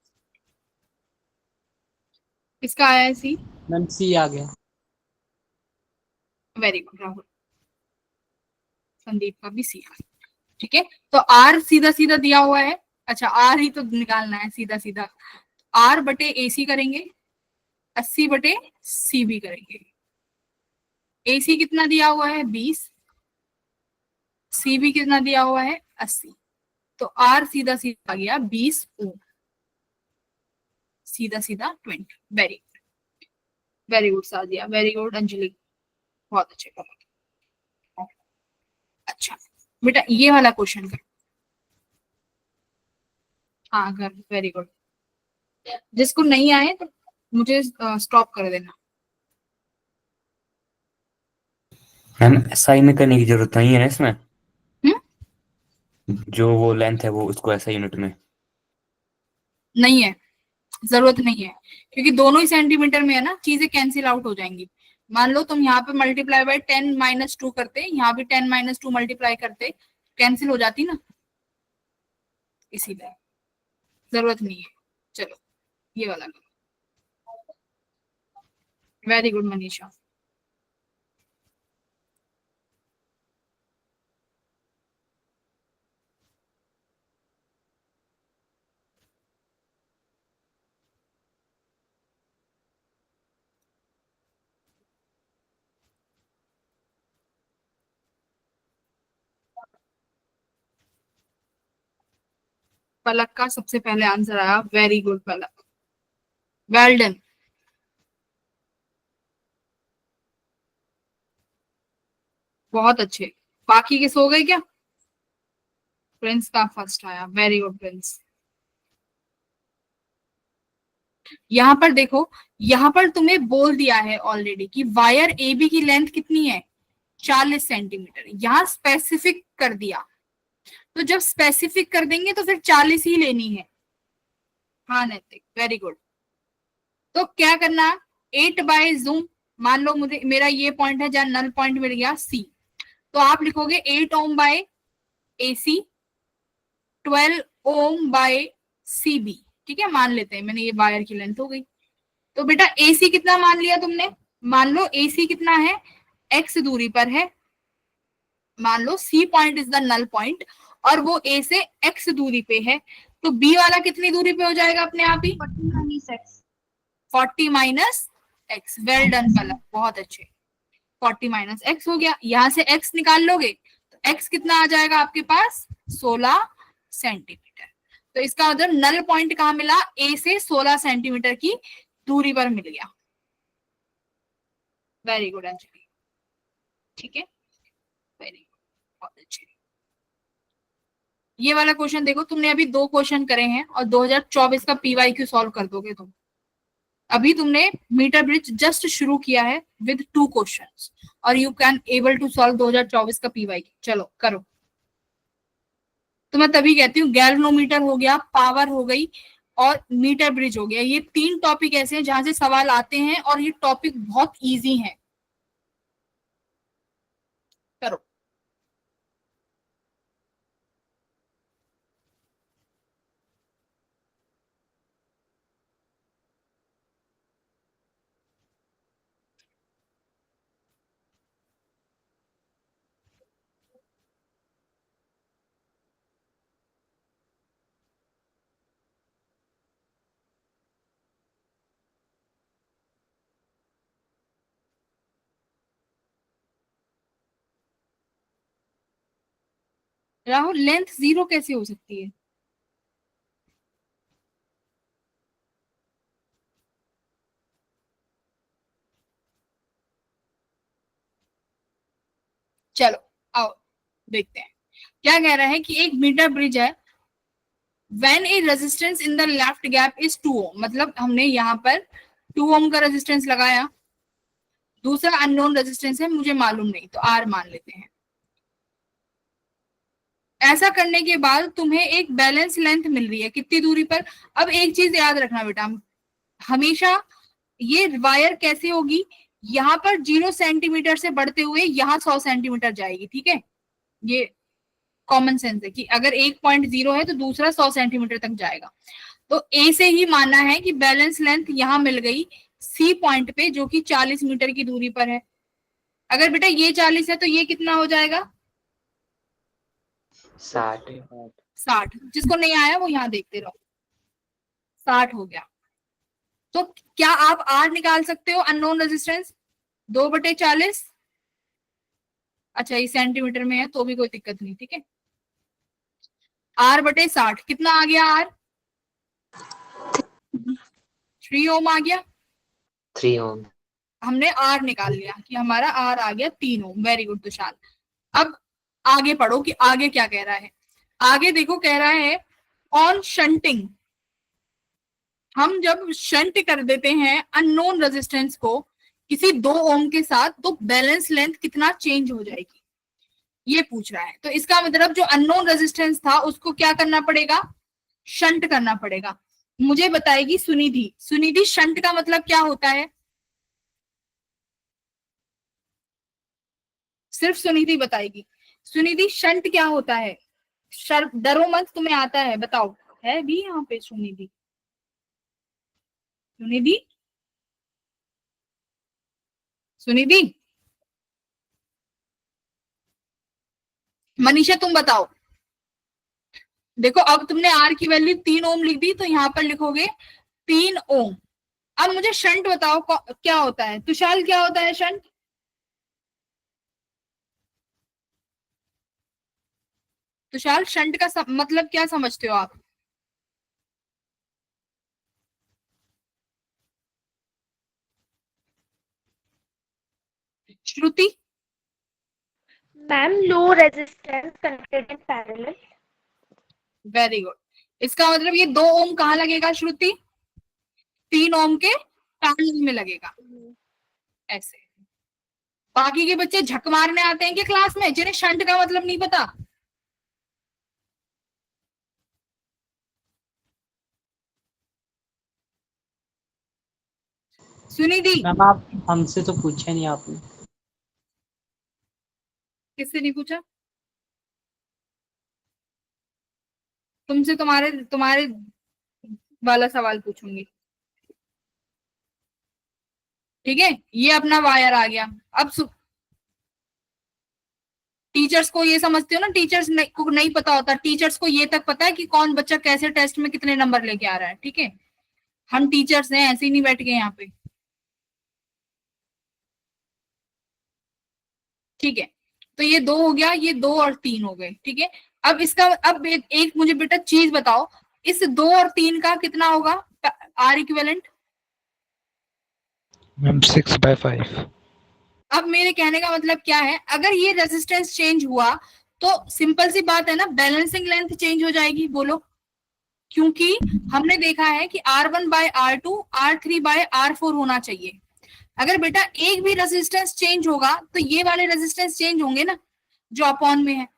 किसका आया है सी? मैम सी आ गया। Very good Rahul. संदीप का भी सी आ गया। ठीक है, तो आर सीधा सीधा दिया हुआ है। अच्छा, आर ही तो निकालना है सीधा सीधा। आर बटे एसी करेंगे, 80 बटे सी भी करेंगे। एसी कितना दिया हुआ है? 20। सी भी कितना दिया हुआ है? 80। तो आर सीधा सीधा आ गया 20 ओम, सीधा सीधा 20। Very good, very good Sadia, very good Anjali, बहुत अच्छे करो। अच्छा, बेटा ये वाला क्वेश्चन कर। हाँ कर, वेरी गुड। जिसको नहीं आए तो मुझे स्टॉप कर देना। मैम एसआई में करने की जरूरत नहीं है ना इसमें? हम्म? जो वो लेंथ है वो उसको ऐसा यूनिट में। नहीं है, जरूरत नहीं है, क्योंकि दोनों ही सेंटीमीटर में है ना, चीजें कैंसिल आउट हो जाएंगी। मान लो तुम यहाँ पे मल्टीप्लाई बाय 10 - 2 करते, यहाँ भी 10 - 2 मल्टीप्लाई करते, कैंसिल हो जाती ना, इसीलिए जरूरत नहीं है। चलो ये वाला, वेरी गुड मनीषा। पलक का सबसे पहले आंसर आया, वेरी गुड पलक, वेल डन। बहुत अच्छे। बाकी के सो गए क्या? प्रिंस का फर्स्ट आया, वेरी गुड प्रिंस। यहाँ पर देखो, यहाँ पर तुम्हें बोल दिया है ऑलरेडी कि वायर ए बी की लेंथ कितनी है, 40 सेंटीमीटर। यहाँ स्पेसिफिक कर दिया, तो जब स्पेसिफिक कर देंगे तो फिर 40 ही लेनी है। हाँ नैतिक, वेरी गुड। तो क्या करना, 8/जूम, मान लो मुझे मेरा ये पॉइंट है जहां नल पॉइंट मिल गया सी, तो आप लिखोगे 8 ओम बाय AC, 12 ओम बाय CB। ठीक है, मान लेते हैं, मैंने ये वायर की लेंथ हो गई। तो बेटा AC कितना मान लिया तुमने, मान लो AC कितना है, x दूरी पर है, मान लो C point is the null point और वो A से x दूरी पे है, तो B वाला कितनी दूरी पे हो जाएगा अपने आप ही, 40 माइनस x। वेल डन पलक, बहुत अच्छे। 40 - x हो गया, यहां से x निकाल लोगे तो x कितना आ जाएगा आपके पास, 16 सेंटीमीटर। तो इसका उधर नल पॉइंट कहाँ मिला, A से 16 सेंटीमीटर की दूरी पर मिल गया। वेरी गुड अंजलि, ठीक है, वेरी गुड, बहुत अच्छे। ये वाला क्वेश्चन देखो, तुमने अभी 2 क्वेश्चन करे हैं और 2024 का PYQ सॉल्व कर दोगे तुम। अभी तुमने मीटर ब्रिज जस्ट शुरू किया है विद 2 क्वेश्चंस और you can able to solve 2024 का PYQ। चलो करो। तो मैं तभी कहती हूँ गैल्वेनोमीटर हो गया, पावर हो गई और मीटर ब्रिज हो गया, ये 3 टॉपिक ऐसे हैं जहां से सवाल आते हैं और ये टॉपिक बहुत इजी हैं। करो। राहुल लेंथ 0 कैसे हो सकती है? चलो आओ देखते हैं क्या कह रहा है कि एक मीटर ब्रिज है, when A resistance in the left gap is 2 ओम, मतलब हमने यहाँ पर 2 ओम का रेजिस्टेंस लगाया, दूसरा अननोन रेजिस्टेंस है मुझे मालूम नहीं, तो R मान लेते हैं। ऐसा करने के बाद तुम्हें एक बैलेंस लेंथ मिल रही है कितनी दूरी पर। अब एक चीज याद रखना बेटा, हमेशा ये वायर कैसे होगी, यहाँ पर 0 सेंटीमीटर से बढ़ते हुए यहाँ 100 सेंटीमीटर जाएगी, ठीक है, ये कॉमन सेंस है कि अगर एक पॉइंट 0 है तो दूसरा 100 सेंटीमीटर तक जाएगा। तो A से ही मानना है कि बैलेंस लेंथ यहाँ मिल गई C पॉइंट पे जो कि 40 मीटर की दूरी पर है। अगर बेटा ये 40 है तो ये कितना हो जाएगा, 60। जिसको नहीं आया वो यहाँ देखते रहो, 60 हो गया। तो क्या आप R निकाल सकते हो, अननोन रेजिस्टेंस 2/40। अच्छा ये सेंटीमीटर में है तो भी कोई दिक्कत नहीं, ठीक है। R/60 कितना आ गया, R 3 ओम आ गया। 3 ओम। हमने R निकाल लिया कि हमारा R आ गया 3 ओम। Very good Tushar. अब आगे पढ़ो कि आगे क्या कह रहा है। आगे देखो, कह रहा है ऑन शंटिंग, हम जब शंट कर देते हैं अननोन रेजिस्टेंस को किसी 2 ओम के साथ, तो बैलेंस लेंथ कितना चेंज हो जाएगी, ये पूछ रहा है। तो इसका मतलब जो अननोन रेजिस्टेंस था उसको क्या करना पड़ेगा, शंट करना पड़ेगा। मुझे बताएगी सुनिधि, सुनिधि शंट का मतलब क्या होता है, सिर्फ सुनिधि बताएगी। सुनिधि शंट क्या होता है, डरो मत, तुम्हें आता है, बताओ। है भी यहाँ पे सुनिधि, सुनिधि, सुनिधि, मनीषा तुम बताओ। देखो अब तुमने आर की वैल्यू 3 ओम लिख दी, तो यहाँ पर लिखोगे 3 ओम। अब मुझे शंट बताओ क्या होता है, तुषार क्या होता है शंट? तुषार शंट का मतलब क्या समझते हो आप? Shruti? Ma'am low resistance connected in parallel. Very good. इसका मतलब ये 2 ओम कहाँ लगेगा श्रुति? 3 ओम के पैरेलल में लगेगा, ऐसे। बाकी के बच्चे झक मारने आते हैं क्या क्लास में, जिन्हें शंट का मतलब नहीं पता? सुनिधि? मैम आप हमसे तो पूछे नहीं आपने। किससे नहीं पूछा? तुमसे तुम्हारे तुम्हारे वाला सवाल पूछूंगी, ठीक है। ये अपना वायर आ गया। अब टीचर्स को ये समझते हो ना, टीचर्स को नहीं पता होता, टीचर्स को ये तक पता है कि कौन बच्चा कैसे टेस्ट में कितने नंबर लेके आ रहा है, ठीक है। हम टीचर्स हैं, ऐसे ही नहीं बैठ गए यहाँ पे, ठीक है। तो ये 2 हो गया, ये 2 और 3 हो गए, ठीक है। अब इसका अब एक मुझे बेटा चीज बताओ, इस 2 और 3 का कितना होगा आर इक्विवेलेंट? मैम 6/5। अब मेरे कहने का मतलब क्या है, अगर ये रेजिस्टेंस चेंज हुआ तो सिंपल सी बात है ना, बैलेंसिंग लेंथ चेंज हो जाएगी, बोलो। क्योंकि हमने देखा है कि R1/R2 R3/R4 होना चाहिए। अगर बेटा एक भी रेजिस्टेंस चेंज होगा तो ये वाले रेजिस्टेंस चेंज होंगे ना, जो अपॉन में है,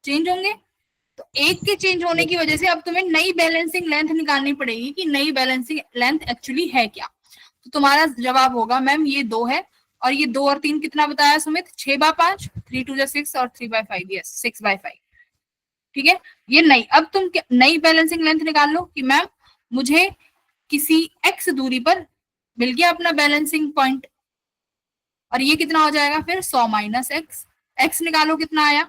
चेंज होंगे। तो एक के चेंज होने की वजह से अब तुम्हें नई बैलेंसिंग लेंथ निकालनी पड़ेगी कि नई बैलेंसिंग लेंथ एक्चुअली है क्या। तो तुम्हारा जवाब होगा मैम ये 2 है, और ये 2 और 3 कितना बताया सुमित? 6/5, 3 2 6 और 3/5, यस 6/5, ठीक है। ये नई, अब तुम नई बैलेंसिंग लेंथ निकाल लो कि मैम मुझे किसी x दूरी पर मिल गया अपना बैलेंसिंग पॉइंट, और ये कितना हो जाएगा फिर 100 माइनस एक्स। एक्स निकालो कितना आया,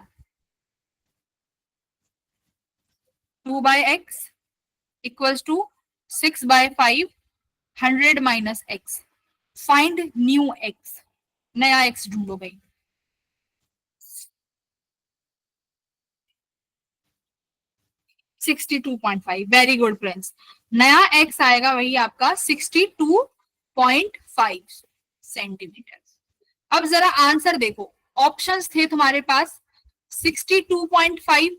2/x equals to 6/5, 100 minus x. Find new x, नया एक्स ढूंढो भाई। $62.5, वेरी गुड फ्रेंड्स। नया एक्स आएगा वही आपका 62.5 सेंटीमीटर। अब जरा आंसर देखो, ऑप्शंस थे तुम्हारे पास 62.5,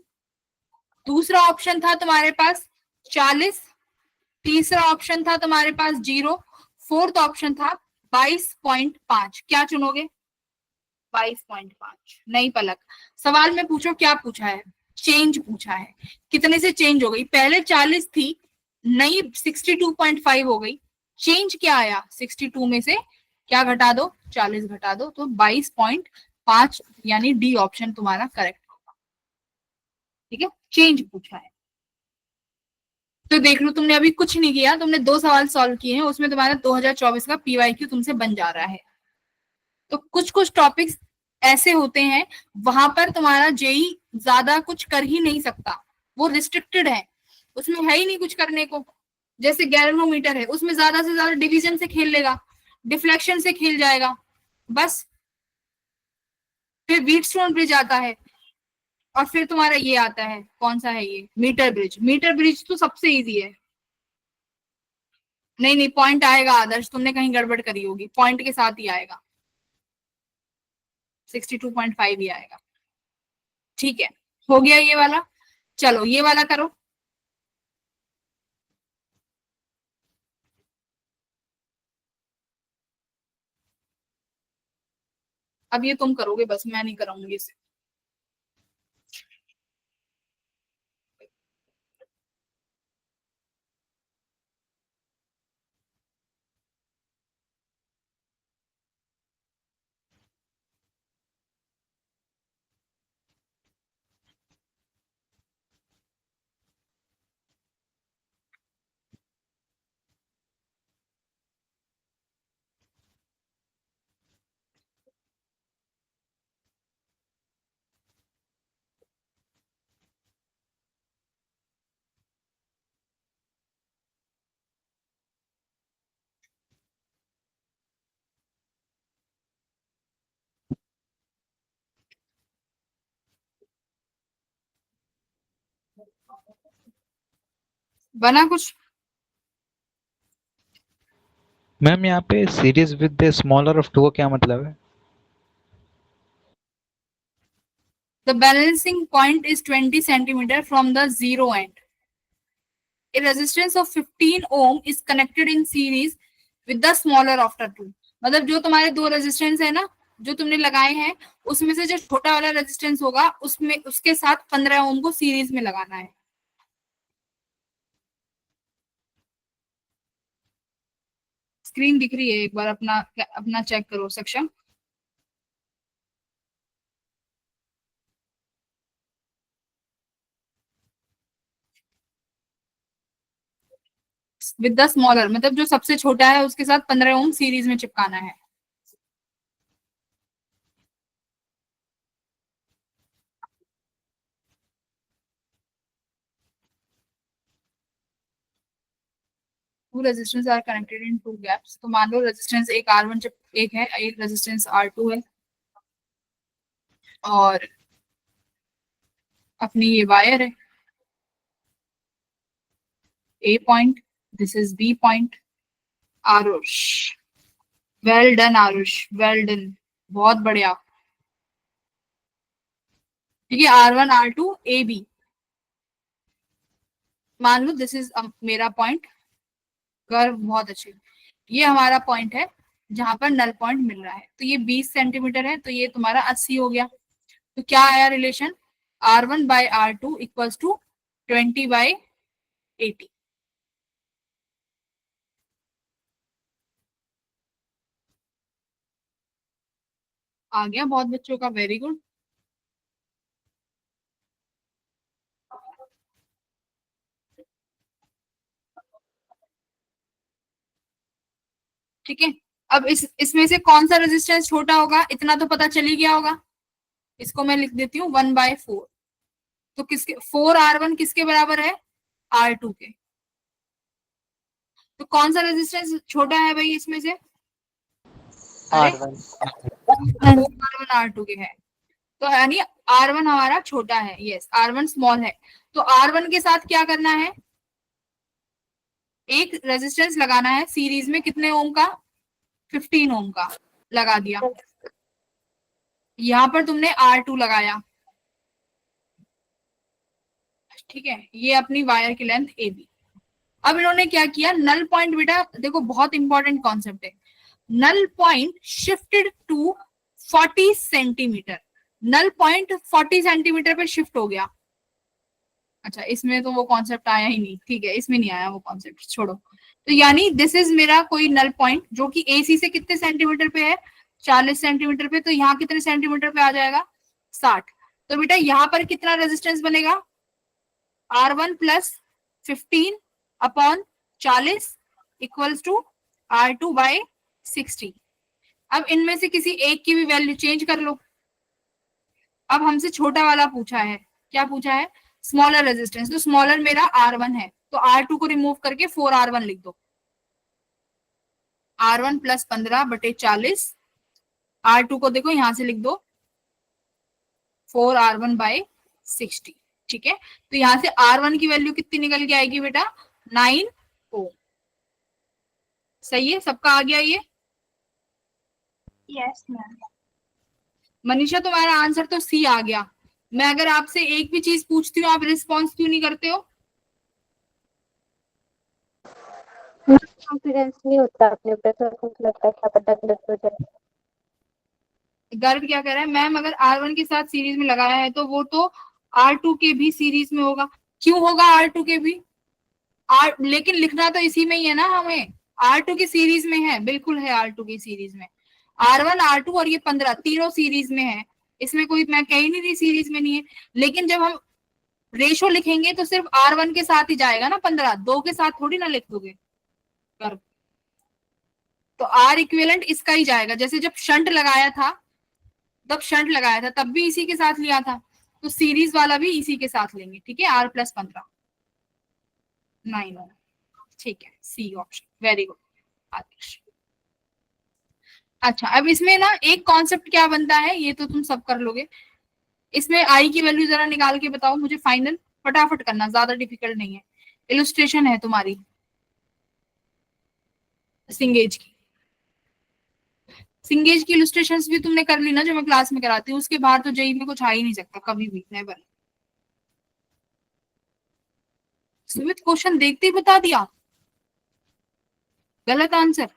दूसरा ऑप्शन था तुम्हारे पास 40, तीसरा ऑप्शन था तुम्हारे पास 0, फोर्थ ऑप्शन था 22.5। क्या चुनोगे? 22.5। नहीं पलक, सवाल में पूछो क्या पूछा है, चेंज पूछा है, कितने से चेंज हो गई। पहले 40 थी, नई 62.5 हो गई, चेंज क्या आया, 62 में से क्या घटा दो, 40 घटा दो, तो 22.5, यानी डी ऑप्शन तुम्हारा करेक्ट होगा, ठीक है। चेंज पूछा है। तो देख लो, तुमने अभी कुछ नहीं किया, तुमने 2 सवाल सॉल्व किए हैं, उसमें तुम्हारा 2024 का पीवाईक्यू तुमसे बन जा रहा है। तो कुछ कुछ टॉपिक्स ऐसे होते हैं वहां पर तुम्हारा जेई ज्यादा कुछ कर ही नहीं सकता, वो रिस्ट्रिक्टेड है, उसमें है ही नहीं कुछ करने को। जैसे गैल्वेनोमीटर है, उसमें ज्यादा से ज्यादा डिवीजन से खेल लेगा, डिफ्लेक्शन से खेल जाएगा बस। फिर व्हीटस्टोन ब्रिज आता है, और फिर तुम्हारा ये आता है, कौन सा है ये, मीटर ब्रिज। मीटर ब्रिज तो सबसे इजी है। नहीं नहीं, पॉइंट आएगा आदर्श, तुमने कहीं गड़बड़ करी होगी, पॉइंट के साथ ही आएगा, 62.5 ही आएगा, ठीक है, हो गया ये वाला। चलो ये वाला करो। अब ये तुम करोगे बस, मैं नहीं कराऊंगी इसे। बना कुछ? मैम यहाँ पे series with the smaller of two का क्या मतलब है? The balancing point is 20 centimeter from the zero end. A resistance of 15 ohm is connected in series with the smaller of the two. मतलब जो तुम्हारे दो रेजिस्टेंस है ना, जो तुमने लगाए हैं, उसमें से जो छोटा वाला रेजिस्टेंस होगा उसमें उसके साथ 15 ओम को सीरीज में लगाना है। स्क्रीन दिख रही है? एक बार अपना अपना चेक करो सक्षम। विद द स्मॉलर मतलब जो सबसे छोटा है उसके साथ 15 ओम सीरीज में चिपकाना है। Two resistance are connected in two gaps. तो मान लो रेजिस्टेंस एक R1 एक है, एक रेजिस्टेंस R2 है, और अपनी ये वायर है, A point, this is B point. Aarush, well done Aarush, well done, बहुत बढ़िया। ठीक है, R1 R2 AB, मान लो दिस इज मेरा पॉइंट, कर्व बहुत अच्छी। ये हमारा पॉइंट है जहां पर नल पॉइंट मिल रहा है, तो ये 20 सेंटीमीटर है, तो ये तुम्हारा 80 हो गया। तो क्या आया relation? R1 by R2 equals to 20 by 80। आ गया बहुत बच्चों का, वेरी गुड। ठीक है, अब इसमें से कौन सा रेजिस्टेंस छोटा होगा, इतना तो पता चल ही गया होगा। इसको मैं लिख देती हूँ 1/4। तो किसके 4R1 किसके बराबर है? R2 के। तो कौन सा रेजिस्टेंस छोटा है भाई इसमें से? अरे R1 R1 R2 के है, तो यानी R1 हमारा छोटा है, यस R1 स्मॉल है। तो R1 के साथ क्या करना है? एक रेजिस्टेंस लगाना है सीरीज में, कितने ओम का? 15 ओम का लगा दिया। यहां पर तुमने R2 लगाया, ठीक है, ये अपनी वायर की लेंथ AB। अब इन्होंने क्या किया, नल पॉइंट, बेटा देखो बहुत इंपॉर्टेंट कॉन्सेप्ट है, null point shifted to 40 centimetre. Null point 40 centimetre पे शिफ्ट हो गया। अच्छा, इसमें तो वो कॉन्सेप्ट आया ही नहीं, ठीक है, इसमें नहीं आया वो कॉन्सेप्ट, छोड़ो। तो यानी दिस इज मेरा कोई नल पॉइंट जो कि AC से कितने सेंटीमीटर पे है? 40 सेंटीमीटर पे। तो यहाँ कितने सेंटीमीटर पे आ जाएगा? 60। तो बेटा यहाँ पर कितना रेजिस्टेंस बनेगा? R1 plus 15 upon 40 equals to R2 by 60। अब इनमें से किसी एक की भी वैल्यू चेंज कर लो। अब हमसे छोटा वाला पूछा है, क्या पूछा है? Smaller resistance. तो स्मॉलर मेरा R1 है, तो R2 को रिमूव करके 4R1 लिख दो। R1 प्लस 15/40, R2 को देखो यहां से लिख दो 4R1 बाय 60। ठीक है, तो यहां से R1 की वैल्यू कितनी निकल के आएगी बेटा? 9 ओम। सही है, सबका आ गया ये? Yes, ma'am. मनीषा तुम्हारा आंसर तो C आ गया, मैं अगर आपसे एक भी चीज पूछती हूँ आप रिस्पॉन्स क्यों नहीं करते हो? कॉन्फिडेंस नहीं होता अपने ऊपर, तो कुछ लगता है क्या पता गलत हो जाए। गर्व क्या कह रहा है, मैम अगर R1 के साथ सीरीज में लगाया है तो वो तो R2 के भी सीरीज में होगा। क्यों होगा R2 के भी? लेकिन लिखना तो इसी में ही है ना हमें, R2 की सीरीज में है, बिल्कुल है R2 की सीरीज में। R1 R2 और ये 15 तीनों सीरीज में है, इसमें कोई मैं कह ही नहीं रही सीरीज में नहीं है। लेकिन जब हम रेशो लिखेंगे तो सिर्फ R1 के साथ ही जाएगा ना 15, 2 के साथ थोड़ी ना लिख दोगे कर्व। तो R इक्विवेलेंट इसका ही जाएगा। जैसे जब शंट लगाया था तब भी इसी के साथ लिया था, तो सीरीज वाला भी इसी के साथ लेंगे। ठीक है, R+15 9 होगा। ठीक है, सी ऑप्शन, वेरी गुड आदर्श। अच्छा, अब इसमें ना एक कॉन्सेप्ट क्या बनता है, ये तो तुम सब कर लोगे। इसमें आई की वैल्यू जरा निकाल के बताओ मुझे फाइनल, फटाफट करना, ज्यादा डिफिकल्ट नहीं है। इलस्ट्रेशन है तुम्हारी सिंगेज की। सिंगेज की इलस्ट्रेशंस भी तुमने कर ली ना जो मैं क्लास में कराती हूँ, उसके बाहर तो जेई में कुछ आ ही नहीं सकता कभी भी, नेवर। सुमित क्वेश्चन देखते ही बता दिया गलत आंसर,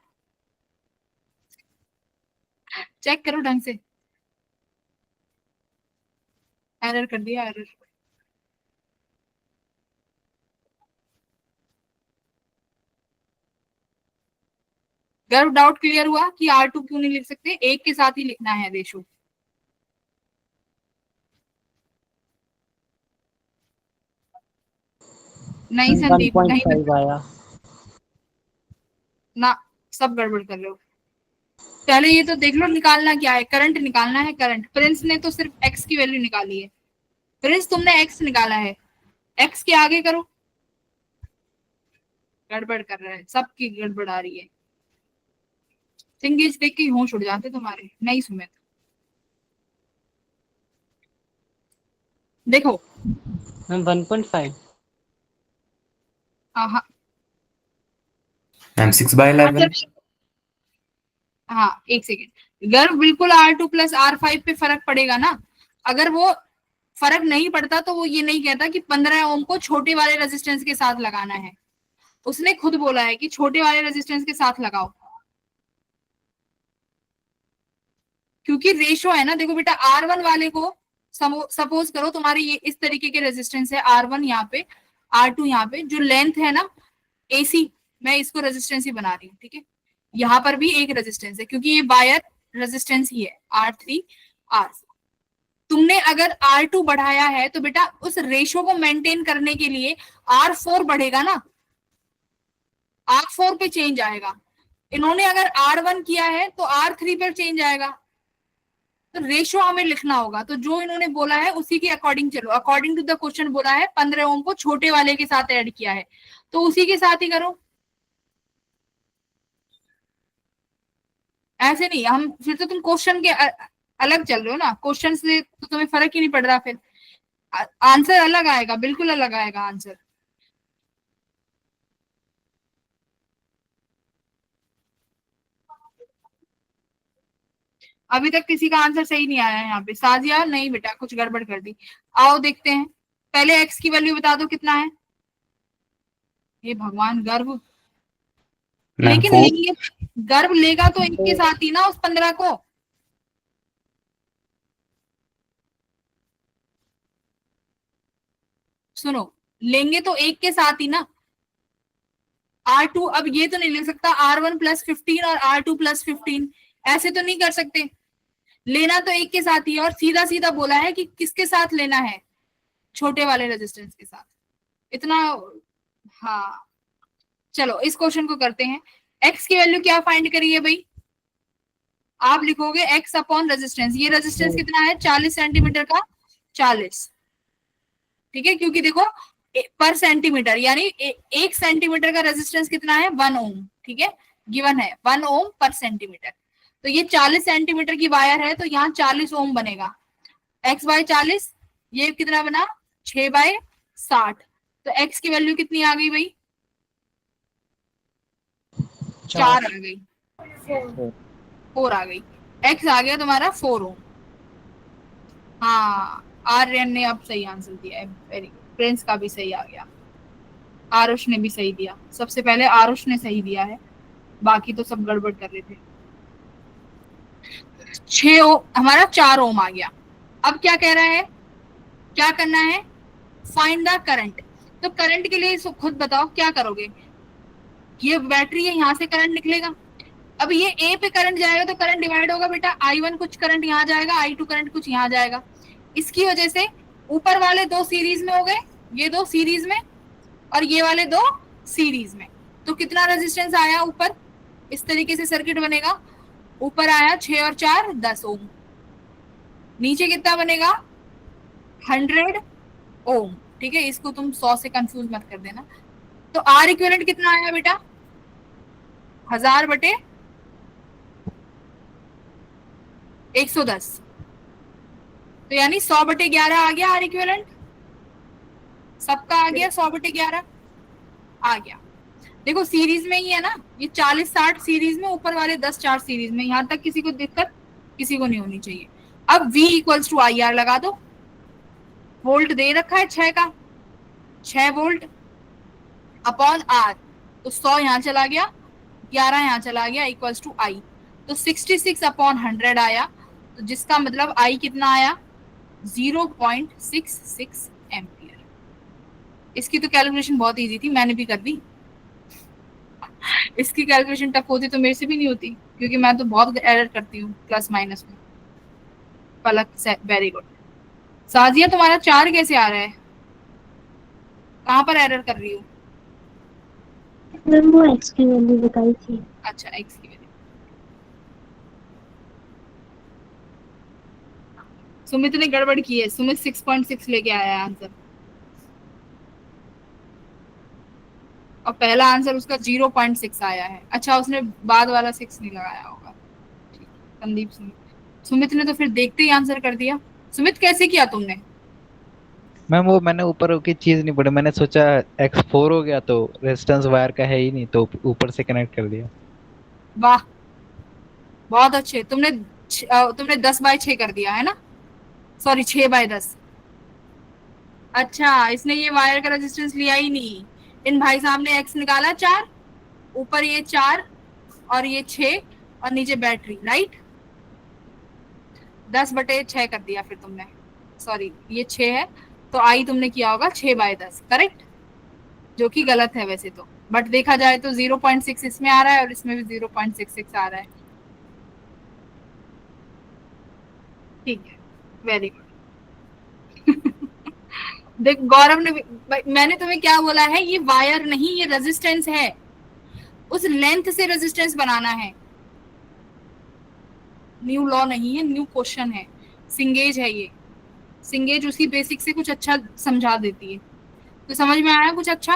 चेक करो ढंग से। एरर कर दिया, एरर। गर्व डाउट क्लियर हुआ कि R2 क्यों नहीं लिख सकते, एक के साथ ही लिखना है रेशो। नहीं संदीप, नहीं 1.5 आया। ना, सब गड़बड़ कर रहे हो। पहले ये तो देख लो निकालना क्या है, करंट निकालना है, करंट। प्रिंस ने तो सिर्फ एक्स की वैल्यू निकाली है। प्रिंस तुमने एक्स निकाला है, एक्स के आगे करो। गड़बड़ कर रहा है, सबकी गड़बड़ आ रही है। सिंगेज देख के होश उड़ जाते तुम्हारे। नहीं सुमित, देखो मैम 1.5। हाँ मैम 6/11। हाँ, एक सेकेंड। गर्व बिल्कुल R2+R5 पे फर्क पड़ेगा ना। अगर वो फर्क नहीं पड़ता तो वो ये नहीं कहता कि 15 ओम को छोटे वाले रेजिस्टेंस के साथ लगाना है। उसने खुद बोला है कि छोटे वाले रेजिस्टेंस के साथ लगाओ, क्योंकि रेशो है ना। देखो बेटा, R1 वाले को सपोज करो तुम्हारे ये इस तरीके के रेजिस्टेंस है, R1 यहाँ पे, R2 यहाँ पे, जो लेंथ है ना AC, मैं इसको रेजिस्टेंस ही बना रही हूँ। ठीक है, यहाँ पर भी एक रेजिस्टेंस है क्योंकि ये वायर रेजिस्टेंस ही है, R3 R4। तुमने अगर R2 बढ़ाया है तो बेटा उस रेशो को मेंटेन करने के लिए R4 बढ़ेगा ना, R4 पे चेंज आएगा। इन्होंने अगर R1 किया है तो R3 पर चेंज आएगा। तो रेशो हमें लिखना होगा, तो जो इन्होंने बोला है उसी के अकॉर्डिंग चलो। अकॉर्डिंग टू द क्वेश्चन बोला है 15 ओम को छोटे वाले के साथ ऐड किया है, तो उसी के साथ ही करो। ऐसे नहीं, हम फिर तो तुम क्वेश्चन के अलग चल रहे हो ना, क्वेश्चन से तो तुम्हें फर्क ही नहीं पड़ रहा, फिर आंसर अलग आएगा, बिल्कुल अलग आएगा आंसर। अभी तक किसी का आंसर सही नहीं आया है यहाँ पे। साजिया नहीं बेटा, कुछ गड़बड़ कर दी। आओ देखते हैं, पहले एक्स की वैल्यू बता दो कितना है। ये भगवान, गर्व। मैम लेकिन 4। लेंगे, गर्व लेगा तो एक के साथ ही ना उस 15 को। सुनो, लेंगे तो एक के साथ ही ना। R2, अब ये तो नहीं लिख सकता R1+15 और R2+15, ऐसे तो नहीं कर सकते। लेना तो एक के साथ ही, और सीधा सीधा बोला है कि किसके साथ लेना है, छोटे वाले रेजिस्टेंस के साथ। इतना, हाँ चलो इस क्वेश्चन को करते हैं। एक्स की वैल्यू क्या फाइंड करी है भाई? आप लिखोगे एक्स अपॉन रेजिस्टेंस। ये रेजिस्टेंस कितना है, 40 सेंटीमीटर का 40। ठीक है, क्योंकि देखो पर सेंटीमीटर यानी 1 सेंटीमीटर का रेजिस्टेंस कितना है, 1 ओम। ठीक है, गिवन है 1 ओम पर सेंटीमीटर। तो ये 40 सेंटीमीटर की वायर है, तो यहाँ 40 ओम बनेगा। x/40, ये कितना बना, 6/60। तो x की वैल्यू कितनी आ गई भाई, 4 आ गई, 4 आ गई। x आ गया तुम्हारा 4 ओम। हाँ आर्यन ने अब सही आंसर दिया है, वेरी गुड। प्रिंस का भी सही आ गया, आरुष ने भी सही दिया। सबसे पहले आरुष ने सही दिया है, बाकी तो सब गड़बड़ कर रहे थे। 6 ओम, हमारा 4 ओम आ गया। अब क्या कह रहा है, क्या करना है, फाइंड द करंट। तो करंट के लिए खुद बताओ क्या करोगे। ये बैटरी है, यहाँ से करंट निकलेगा। अब ये ए पे करंट जाएगा तो करंट डिवाइड होगा बेटा, I1 कुछ करंट यहाँ जाएगा, I2 करंट कुछ यहाँ जाएगा। इसकी वजह से ऊपर वाले 2 सीरीज में हो गए, ये 2 सीरीज में और ये वाले 2 सीरीज में। तो कितना रेजिस्टेंस आया ऊपर, इस तरीके से सर्किट बनेगा। ऊपर आया 6 और 4 10 ओम, नीचे कितना बनेगा 100 ओम। ठीक है, इसको तुम 100 से कंफ्यूज मत कर देना। तो आर इक्विवेलेंट कितना आया बेटा, 1000 बटे 110, तो यानी 100 बटे 11 आ गया आर इक्विवेलेंट। सबका आ गया 100 बटे 11 आ गया। देखो सीरीज में ही है ना, ये 40-60 सीरीज में, ऊपर वाले 10-4 सीरीज में। यहां तक किसी को दिक्कत किसी को नहीं होनी चाहिए। अब V equals to I R लगा दो। वोल्ट दे रखा है 6 का, 6 वोल्ट अपॉन आर, तो 100 यहाँ चला गया, 11 यहाँ चला गया, इक्वल्स टू आई। तो 66 अपॉन 100 आया, तो जिसका मतलब आई कितना आया 0.66 एम्पियर। इसकी तो कैलकुलेशन बहुत इजी थी, मैंने भी कर दी। इसकी कैलकुलेशन टफ होती तो मेरे से भी नहीं होती, क्योंकि मैं तो बहुत एरर करती हूँ प्लस माइनस में। पलक से वेरी गुड। साजिया तुम्हारा 4 कैसे आ रहा है, कहाँ पर एरर कर रही हो। मैम वो एक्स की वैल्यू बताई थी। अच्छा, एक्स की वैल्यू। सुमित ने गड़बड़ की है, सुमित 6.6 लेके आया आंसर, और पहला आंसर उसका 0.6 आया है। अच्छा, उसने बाद वाला 6 नहीं लगाया होगा। संदीप सुमित ने तो फिर देखते ही आंसर कर दिया। सुमित कैसे किया तुमने। मैम वो मैंने ऊपर की चीज नहीं पढ़ी, मैंने सोचा X4 हो गया तो रेजिस्टेंस वायर का है ही नहीं, तो ऊपर से कनेक्ट कर दिया। वाह, बहुत अच्छे। तुमने 10/6 कर दिया है ना, सॉरी 6/10। अच्छा, इसने ये वायर का रेजिस्टेंस लिया ही नहीं। इन भाई साहब ने एक्स निकाला 4, ऊपर ये 4 और ये 6 और नीचे बैटरी, राइट। 10/6 कर दिया फिर तुमने, सॉरी ये 6 है, तो आई तुमने किया होगा 6/10, करेक्ट, जो कि गलत है वैसे तो, बट देखा जाए तो 0.6 इसमें आ रहा है और इसमें भी 0.66 आ रहा है। ठीक है, वेरी गुड। देख गौरव ने, मैंने तुम्हें क्या बोला है, ये वायर नहीं ये रेजिस्टेंस है, उस लेंथ से रेजिस्टेंस बनाना है। न्यू लॉ नहीं है, न्यू क्वेश्चन है, सिंगेज है ये। सिंगेज उसी बेसिक से कुछ अच्छा समझा देती है। तो समझ में आया कुछ अच्छा,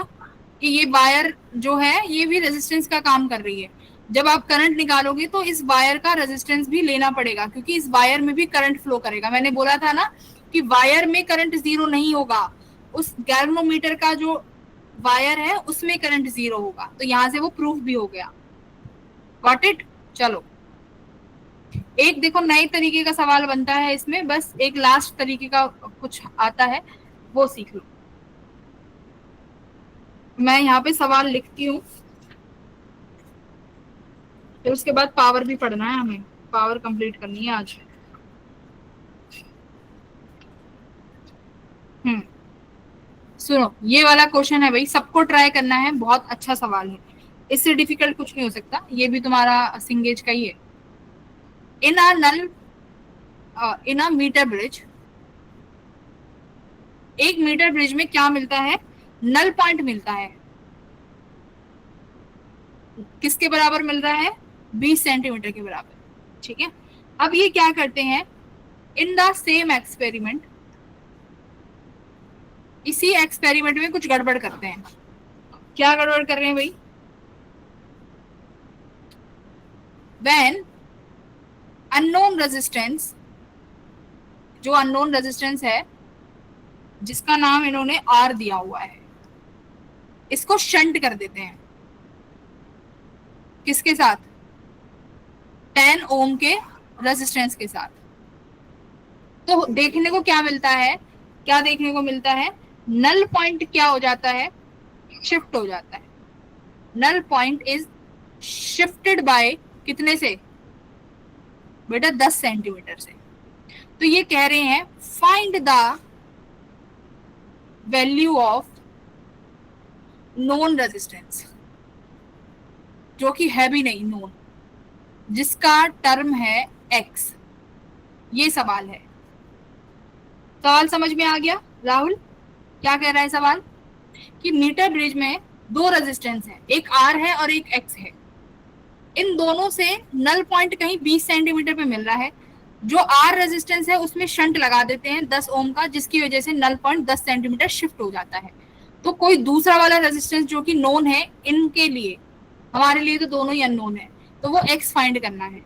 कि ये वायर जो है ये भी रेजिस्टेंस का काम कर रही है। जब आप करंट निकालोगे तो इस वायर का रेजिस्टेंस भी लेना पड़ेगा, क्योंकि इस वायर में भी करंट फ्लो करेगा। मैंने बोला था ना कि वायर में करंट 0 नहीं होगा, उस गैल्वेनोमीटर का जो वायर है उसमें करंट 0 होगा। तो यहाँ से वो प्रूफ भी हो गया। Got it. चलो, एक देखो नए तरीके का सवाल बनता है इसमें, बस एक लास्ट तरीके का कुछ आता है वो सीख लो। मैं यहाँ पे सवाल लिखती हूँ, फिर उसके बाद पावर भी पढ़ना है हमें, पावर कंप्लीट करनी है आज। सुनो, ये वाला क्वेश्चन है भाई, सबको ट्राई करना है, बहुत अच्छा सवाल है, इससे डिफिकल्ट कुछ नहीं हो सकता। ये भी तुम्हारा सिंगेज का ही है। इन अ मीटर ब्रिज, एक मीटर ब्रिज में क्या मिलता है, नल पॉइंट मिलता है। किसके बराबर मिल रहा है, 20 सेंटीमीटर के बराबर। ठीक है, अब ये क्या करते हैं, इन द सेम एक्सपेरिमेंट, इसी एक्सपेरिमेंट में कुछ गड़बड़ करते हैं। क्या गड़बड़ कर रहे हैं भाई, व्हेन अननोन रेजिस्टेंस, जो अननोन रेजिस्टेंस है जिसका नाम इन्होंने आर दिया हुआ है, इसको शंट कर देते हैं। किसके साथ, 10 ओम के रेजिस्टेंस के साथ। तो देखने को क्या मिलता है, क्या देखने को मिलता है, नल पॉइंट क्या हो जाता है, शिफ्ट हो जाता है। Null point is shifted by कितने से बेटा, 10 सेंटीमीटर से। तो ये कह रहे हैं find the value of known resistance, जो कि है भी नहीं नोन, जिसका टर्म है x। ये सवाल है। सवाल समझ में आ गया? राहुल क्या कह रहा है सवाल, कि मीटर ब्रिज में दो रेजिस्टेंस है, एक R है और एक X है। इन दोनों से नल पॉइंट कहीं 20 सेंटीमीटर पे मिल रहा है। जो R रेजिस्टेंस है उसमें शंट लगा देते हैं 10 ओम का, जिसकी वजह से नल पॉइंट 10 सेंटीमीटर शिफ्ट हो जाता है। तो कोई दूसरा वाला रेजिस्टेंस जो कि नोन है इनके लिए, हमारे लिए तो दोनों ही अननोन है, तो वो x फाइंड करना है।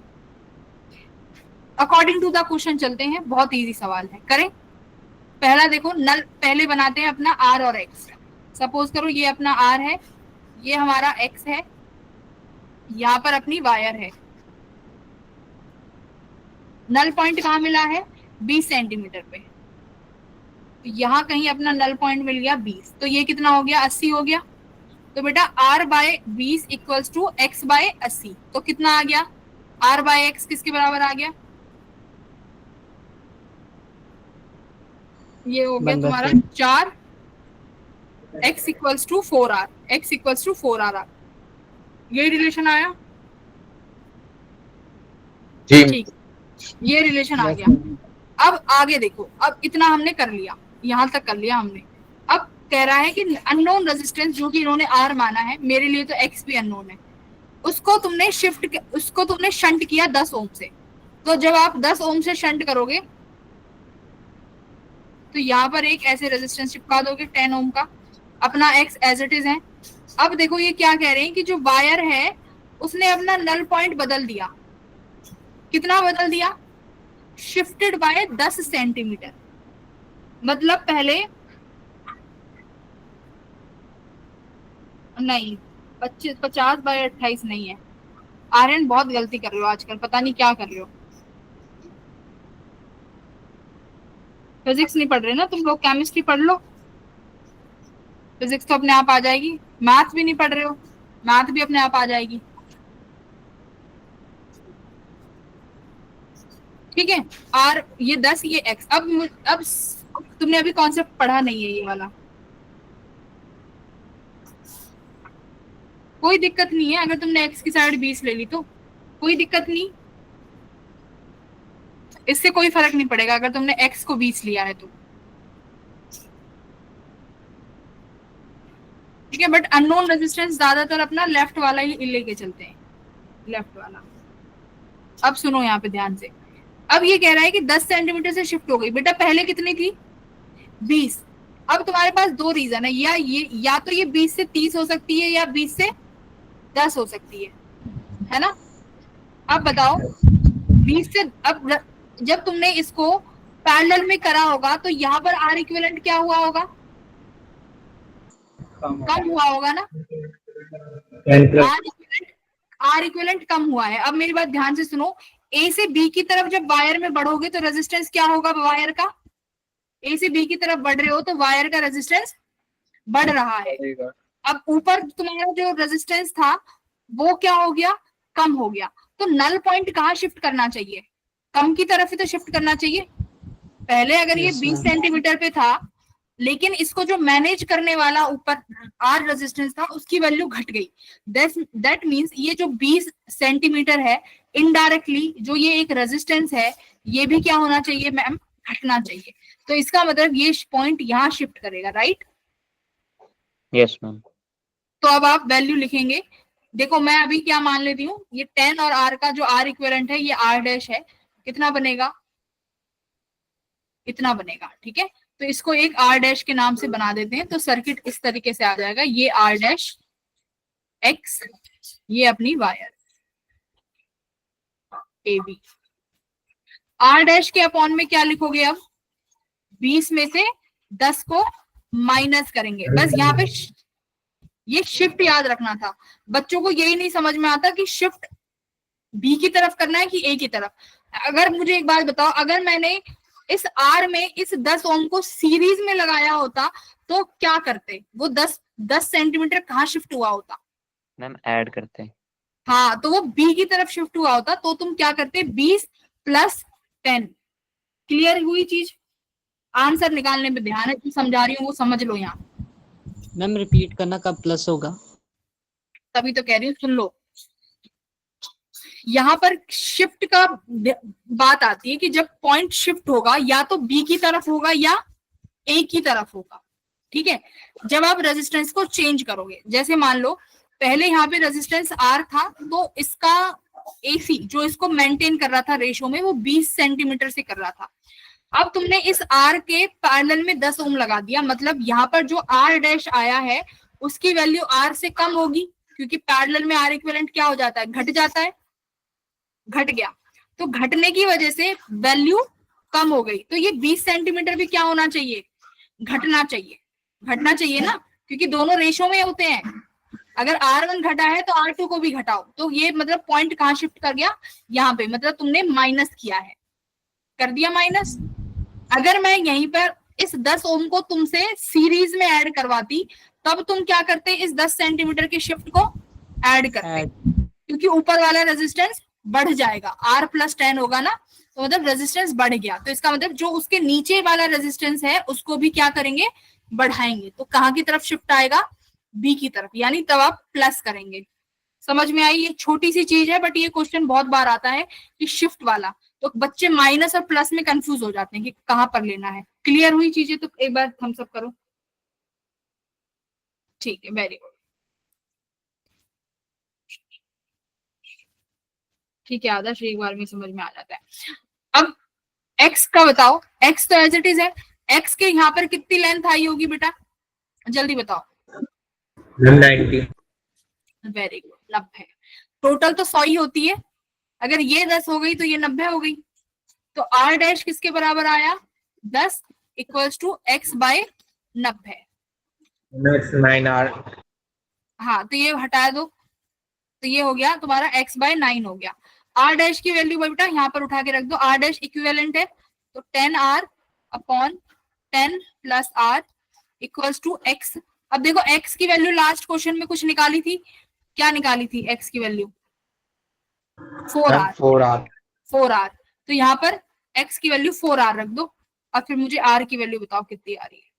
अकॉर्डिंग टू द क्वेश्चन चलते हैं, बहुत इजी सवाल है, करें। पहला देखो, नल पहले बनाते हैं अपना R और X। सपोज करो ये अपना R है, ये हमारा X है, यहाँ पर अपनी वायर है। नल पॉइंट कहाँ मिला है, 20 सेंटीमीटर पे। तो यहाँ कहीं अपना नल पॉइंट मिल गया 20, तो ये कितना हो गया, 80 हो गया। तो बेटा R by 20 equals to X by 80, तो कितना आ गया, R बाय X किसके बराबर आ गया, ये हो गया तुम्हारा 4, x equals to 4R, x equals to 4R। ये रिलेशन आया, ठीक, ये रिलेशन आ गया। अब आगे देखो, अब इतना हमने कर लिया, यहाँ तक कर लिया हमने। अब कह रहा है कि अननोन रेजिस्टेंस जो कि इन्होंने R माना है, मेरे लिए तो X भी अननोन है, उसको तुमने शंट किया 10 ओम से। तो जब आप 10 ओम से शंट करोगे तो यहाँ पर एक ऐसे रेजिस्टेंस चिपका दोगे 10 ओम का, अपना X एज इट इज है। अब देखो ये क्या कह रहे हैं कि जो वायर है उसने अपना नल पॉइंट बदल दिया। कितना बदल दिया, शिफ्टेड बाय 10 सेंटीमीटर। मतलब पहले नहीं, 50 बाय 28 नहीं है। आर्यन बहुत गलती कर रहे हो आजकल, पता नहीं क्या कर रहे हो। फिजिक्स नहीं पढ़ रहे ना तुम लोग, केमिस्ट्री पढ़ लो, फिजिक्स तो अपने आप आ जाएगी। मैथ भी नहीं पढ़ रहे हो, मैथ भी अपने आप आ जाएगी। ठीक है, R ये 10 ये X। अब तुमने अभी कॉन्सेप्ट पढ़ा नहीं है ये वाला, कोई दिक्कत नहीं है। अगर तुमने X की साइड 20 ले ली तो कोई दिक्कत नहीं, इससे कोई फर्क नहीं पड़ेगा अगर तुमने X को 20 लिया है तो। ठीक है, बट अननोन रेजिस्टेंस ज्यादातर अपना लेफ्ट वाला ही लेके चलते हैं, लेफ्ट वाला। अब सुनो यहाँ पे ध्यान से। अब ये कह रहा है कि 10 सेंटीमीटर से शिफ्ट हो गई। बेटा पहले कितनी थी, 20। अब तुम्हारे पास दो रीजन है, या तो ये 20 से 30 हो सकती है या 20 से 10 हो सकती है ना। अब बताओ 20 से, अब जब तुमने इसको पैरेलल में करा होगा तो यहाँ पर R इक्विवेलेंट क्या हुआ होगा, कम हुआ होगा ना। R इक्विवेलेंट कम हुआ है। अब मेरी बात ध्यान से सुनो, A से B की तरफ जब वायर में बढ़ोगे तो रेजिस्टेंस क्या होगा वायर का, A से B की तरफ बढ़ रहे हो तो वायर का रेजिस्टेंस बढ़ रहा है। अब ऊपर तुम्हारा जो रेजिस्टेंस था वो क्या हो गया, कम हो गया। तो नल पॉइंट कहाँ शिफ्ट करना चाहिए, कम की तरफ ही तो शिफ्ट करना चाहिए। पहले अगर ये 20 सेंटीमीटर पे था, लेकिन इसको जो मैनेज करने वाला ऊपर R रेजिस्टेंस था उसकी वैल्यू घट गई। दैट मींस ये जो 20 सेंटीमीटर है, इनडायरेक्टली जो ये एक रेजिस्टेंस है, ये भी क्या होना चाहिए मैम, घटना चाहिए। तो इसका मतलब ये पॉइंट यहाँ शिफ्ट करेगा, राइट। Yes ma'am. तो अब आप वैल्यू लिखेंगे। देखो मैं अभी क्या मान लेती हूँ, ये 10 और R का जो R इक्विवेलेंट है ये R डैश है, कितना बनेगा, इतना बनेगा। ठीक है, तो इसको एक R डैश के नाम से बना देते हैं, तो सर्किट इस तरीके से आ जाएगा। ये R डैश X, ये अपनी वायर AB। R डैश के अपॉन में क्या लिखोगे, अब 20 में से 10 को माइनस करेंगे। बस यहाँ पे ये शिफ्ट याद रखना था। बच्चों को यही नहीं समझ में आता कि शिफ्ट B की तरफ करना है कि A की तरफ। अगर मुझे एक बात बताओ, अगर मैंने इस आर में इस 10 ओम को सीरीज में लगाया होता तो क्या करते, वो 10 सेंटीमीटर कहाँ शिफ्ट हुआ होता? मैम ऐड करते हैं। हाँ, तो वो बी की तरफ शिफ्ट हुआ होता, तो तुम क्या करते? 20 + 10। क्लियर हुई चीज? आंसर निकालने में ध्यान है, जो समझा रही हूँ वो समझ लो यहाँ। मैम रिपीट करना, कब प्लस होगा? तभी तो कह रही हूँ, सुन लो। यहाँ पर शिफ्ट का बात आती है कि जब पॉइंट शिफ्ट होगा या तो बी की तरफ होगा या ए की तरफ होगा। ठीक है, जब आप रेजिस्टेंस को चेंज करोगे, जैसे मान लो पहले यहाँ पे रेजिस्टेंस आर था, तो इसका एसी जो इसको मेंटेन कर रहा था रेशो में, वो 20 सेंटीमीटर से कर रहा था। अब तुमने इस आर के पैरेलल में 10 ओम लगा दिया, मतलब यहाँ पर जो आर डैश आया है उसकी वैल्यू आर से कम होगी, क्योंकि पैरेलल में आर इक्विवेलेंट क्या हो जाता है? घट जाता है, घट गया। तो घटने की वजह से वैल्यू कम हो गई, तो ये 20 सेंटीमीटर भी क्या होना चाहिए? घटना चाहिए, घटना चाहिए ना, क्योंकि दोनों रेशो में होते हैं। अगर R1 घटा है तो R2 को भी घटाओ, तो ये मतलब पॉइंट कहाँ शिफ्ट कर गया? यहाँ पे, मतलब तुमने माइनस किया है, कर दिया माइनस। अगर मैं यहीं पर इस 10 ओम को तुमसे सीरीज में ऐड करवाती, तब तुम क्या करते? इस 10 सेंटीमीटर के शिफ्ट को ऐड करते, क्योंकि ऊपर वाला रेजिस्टेंस बढ़ जाएगा, R + 10 होगा ना, तो मतलब रेजिस्टेंस बढ़ गया, तो इसका मतलब जो उसके नीचे वाला रेजिस्टेंस है उसको भी क्या करेंगे? बढ़ाएंगे। तो कहाँ की तरफ शिफ्ट आएगा? बी की तरफ, यानी तब आप प्लस करेंगे। समझ में आई? ये छोटी सी चीज है, बट ये क्वेश्चन बहुत बार आता है कि शिफ्ट वाला, तो बच्चे माइनस और प्लस में कंफ्यूज हो जाते हैं कि कहाँ पर लेना है। क्लियर हुई चीजें? तो एक बार थम्स अप करो। ठीक है, वेरी गुड। ठीक है आदर्श, एक बार में समझ में आ जाता है। अब एक्स का बताओ, एक्स तो एज इट इज है, एक्स के यहाँ पर कितनी लेंथ आई होगी बेटा? जल्दी बताओ। 90। Very good, 90। टोटल तो 100 ही होती है, अगर ये 10 हो गई तो ये 90 हो गई, तो आर डैश किसके बराबर आया? 10 = x/90। That's 9R। हाँ, तो ये हटा दो, तो ये हो गया तुम्हारा x/9 हो गया। आर डैश की वैल्यू बेटा यहाँ पर उठा के रख दो, आर डैश इक्विवेलेंट है, तो 10R/10 + R = x। अब देखो x की वैल्यू लास्ट क्वेश्चन में कुछ निकाली थी, क्या निकाली थी x की वैल्यू? 4R। 4R, तो यहाँ पर x की वैल्यू 4R रख दो, और फिर मुझे R की वैल्यू बताओ कितनी आ रही है।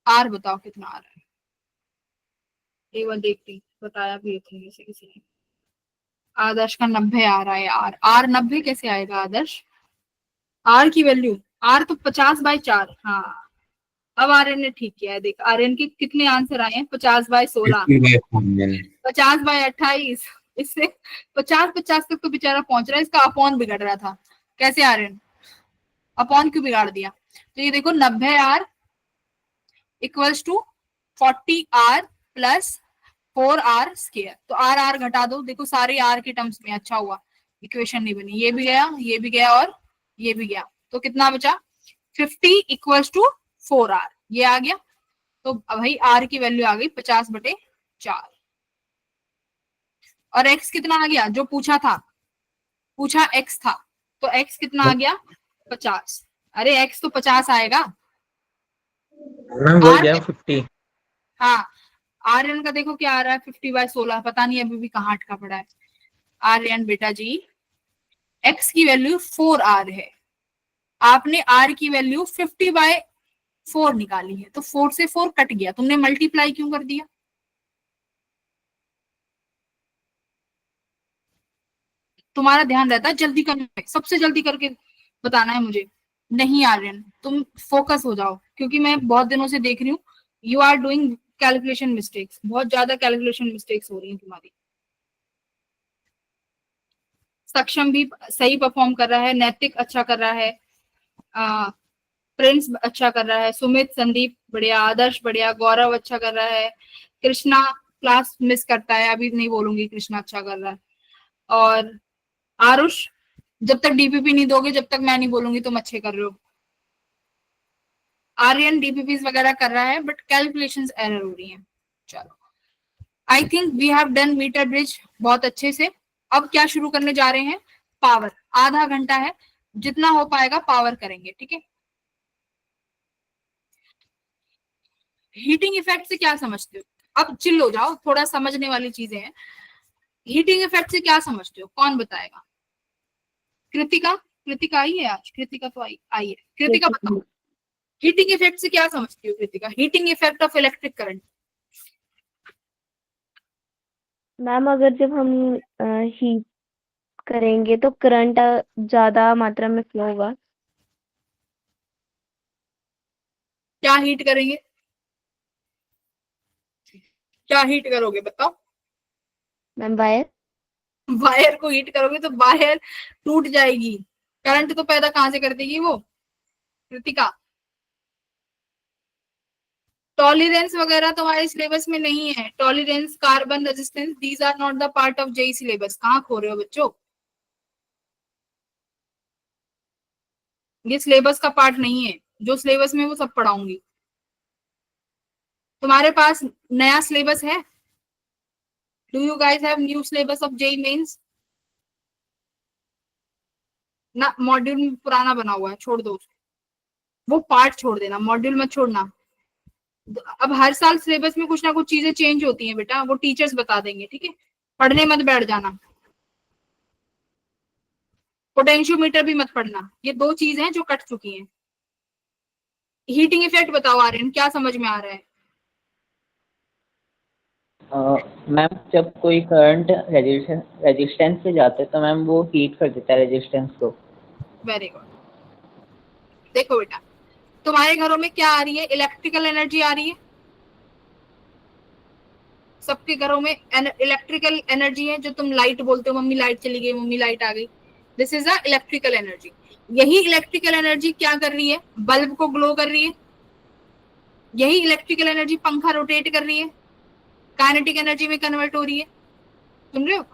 R बताओ कितना आ रहा है? एक बार देखती, बताया भी थे जैसे किसी ने। आदर्श का 90 आ रहा है। R 90 कैसे आएगा आदर्श? R की वैल्यू, R तो 50/4। हाँ, अब आर्यन ने ठीक किया है, देख आर्यन के कितने आंसर आए हैं? 50/16, 50/28। इससे 50 तक तो बेचारा पहुंच रहा है, इसका अपॉन बिगड़ रहा था। कैसे आर्यन? अपॉन क्यों बिगाड़ दिया? तो ये देखो 90R = 40R + 4R²। तो R घटा दो, देखो सारे R के टर्म्स में, अच्छा हुआ इक्वेशन नहीं बनी, ये भी गया, ये भी गया और ये भी गया, तो कितना बचा? 50 = 4R, ये आ गया। तो भाई R की वैल्यू आ गई 50/4, और X कितना आ गया? जो पूछा था, पूछा X था, तो X कितना आ गया? 50। अरे X तो 50 आएगा। मैम वो गया 50। हाँ, आर्यन का देखो क्या आ रहा है? 50/16, पता नहीं अभी भी कहाँ अटका पड़ा है आर्यन बेटा जी। X की वैल्यू 4R है, आपने R की वैल्यू 50/4 निकाली है, तो 4 से 4 कट गया, तुमने मल्टीप्लाई क्यों कर दिया? तुम्हारा ध्यान रहता है जल्दी करने में, सबसे जल्दी करके बताना है मुझे। नहीं आर्यन, तुम फोकस हो जाओ, क्योंकि मैं बहुत दिनों से देख रही हूँ you are doing calculation mistakes, बहुत ज्यादा कैलकुलेशन मिस्टेक्स हो रही हैं तुम्हारी। सक्षम भी सही परफॉर्म कर रहा है, नैतिक अच्छा कर रहा है, प्रिंस अच्छा कर रहा है, सुमित संदीप बढ़िया, आदर्श बढ़िया, गौरव अच्छा कर रहा है, कृष्णा क्लास मिस करता है, अभी नहीं बोलूंगी कृष्णा अच्छा कर रहा है, और आरुष जब तक डीपीपी नहीं दोगे, जब तक मैं नहीं बोलूंगी तुम अच्छे कर रहे हो। आर्यन डीपीपी वगैरह कर रहा है, बट कैलकुलेशंस एरर हो रही हैं। चलो, I think we have done metre bridge बहुत अच्छे से। अब क्या शुरू करने जा रहे हैं? पावर। आधा घंटा है, जितना हो पाएगा पावर करेंगे, ठीक है। हीटिंग इफेक्ट से क्या समझते हो? अब चिल हो जाओ, थोड़ा समझने वाली चीजें हैं। हीटिंग इफेक्ट से क्या समझते हो? कौन बताएगा? कृतिका, कृतिका आई है आज? कृतिका तो आई है। कृतिका बताओ, हीटिंग इफेक्ट से क्या समझती हो Kritika? Heating effect of electric current. Ma'am अगर जब हम हीट करेंगे तो करंट ज्यादा मात्रा में फ्लो होगा। क्या हीट करेंगे? क्या हीट करोगे बताओ? Ma'am wire. वायर को हीट करोगे तो वायर टूट जाएगी, करंट तो पैदा कहां से कर देगी वो? कृतिका, टॉलरेंस वगैरह तुम्हारे सिलेबस में नहीं है। Tolerance, carbon resistance, these are not the part of JEE syllabus. कहाँ खो रहे हो बच्चों? ये सिलेबस का पार्ट नहीं है। जो सिलेबस में वो सब पढ़ाऊंगी। तुम्हारे पास नया सिलेबस है? Do you guys have new syllabus of JEE Mains? ना, मॉड्यूल पुराना बना हुआ है, छोड़ दो उसको। वो पार्ट छोड़ देना, मॉड्यूल मत छोड़ना। अब हर साल सिलेबस में कुछ ना कुछ चीजें चेंज होती हैं बेटा, वो टीचर्स बता देंगे, ठीक है। पढ़ने मत बैठ जाना। पोटेंशियोमीटर भी मत पढ़ना, ये दो चीजें हैं जो कट चुकी हैं। हीटिंग इफेक्ट बताओ आर्यन, क्या समझ में आ रहा है? मैम जब कोई करंट रेजिस्टेंस पे जाता है तो मैम वो हीट कर देता है रेजिस्टेंस को। Very good. देखो बेटा, तुम्हारे घरों में क्या आ रही है? इलेक्ट्रिकल एनर्जी आ रही है। सबके घरों में इलेक्ट्रिकल एनर्जी है। जो तुम लाइट बोलते हो, मम्मी लाइट चली गई, मम्मी लाइट आ गई, this is a electrical energy. यही इलेक्ट्रिकल एनर्जी क्या कर रही है? बल्ब को ग्लो कर रही है। यही इलेक्ट्रिकल एनर्जी पंखा रोटेट कर रही है, काइनेटिक एनर्जी में कन्वर्ट हो रही है। सुन रहे हो?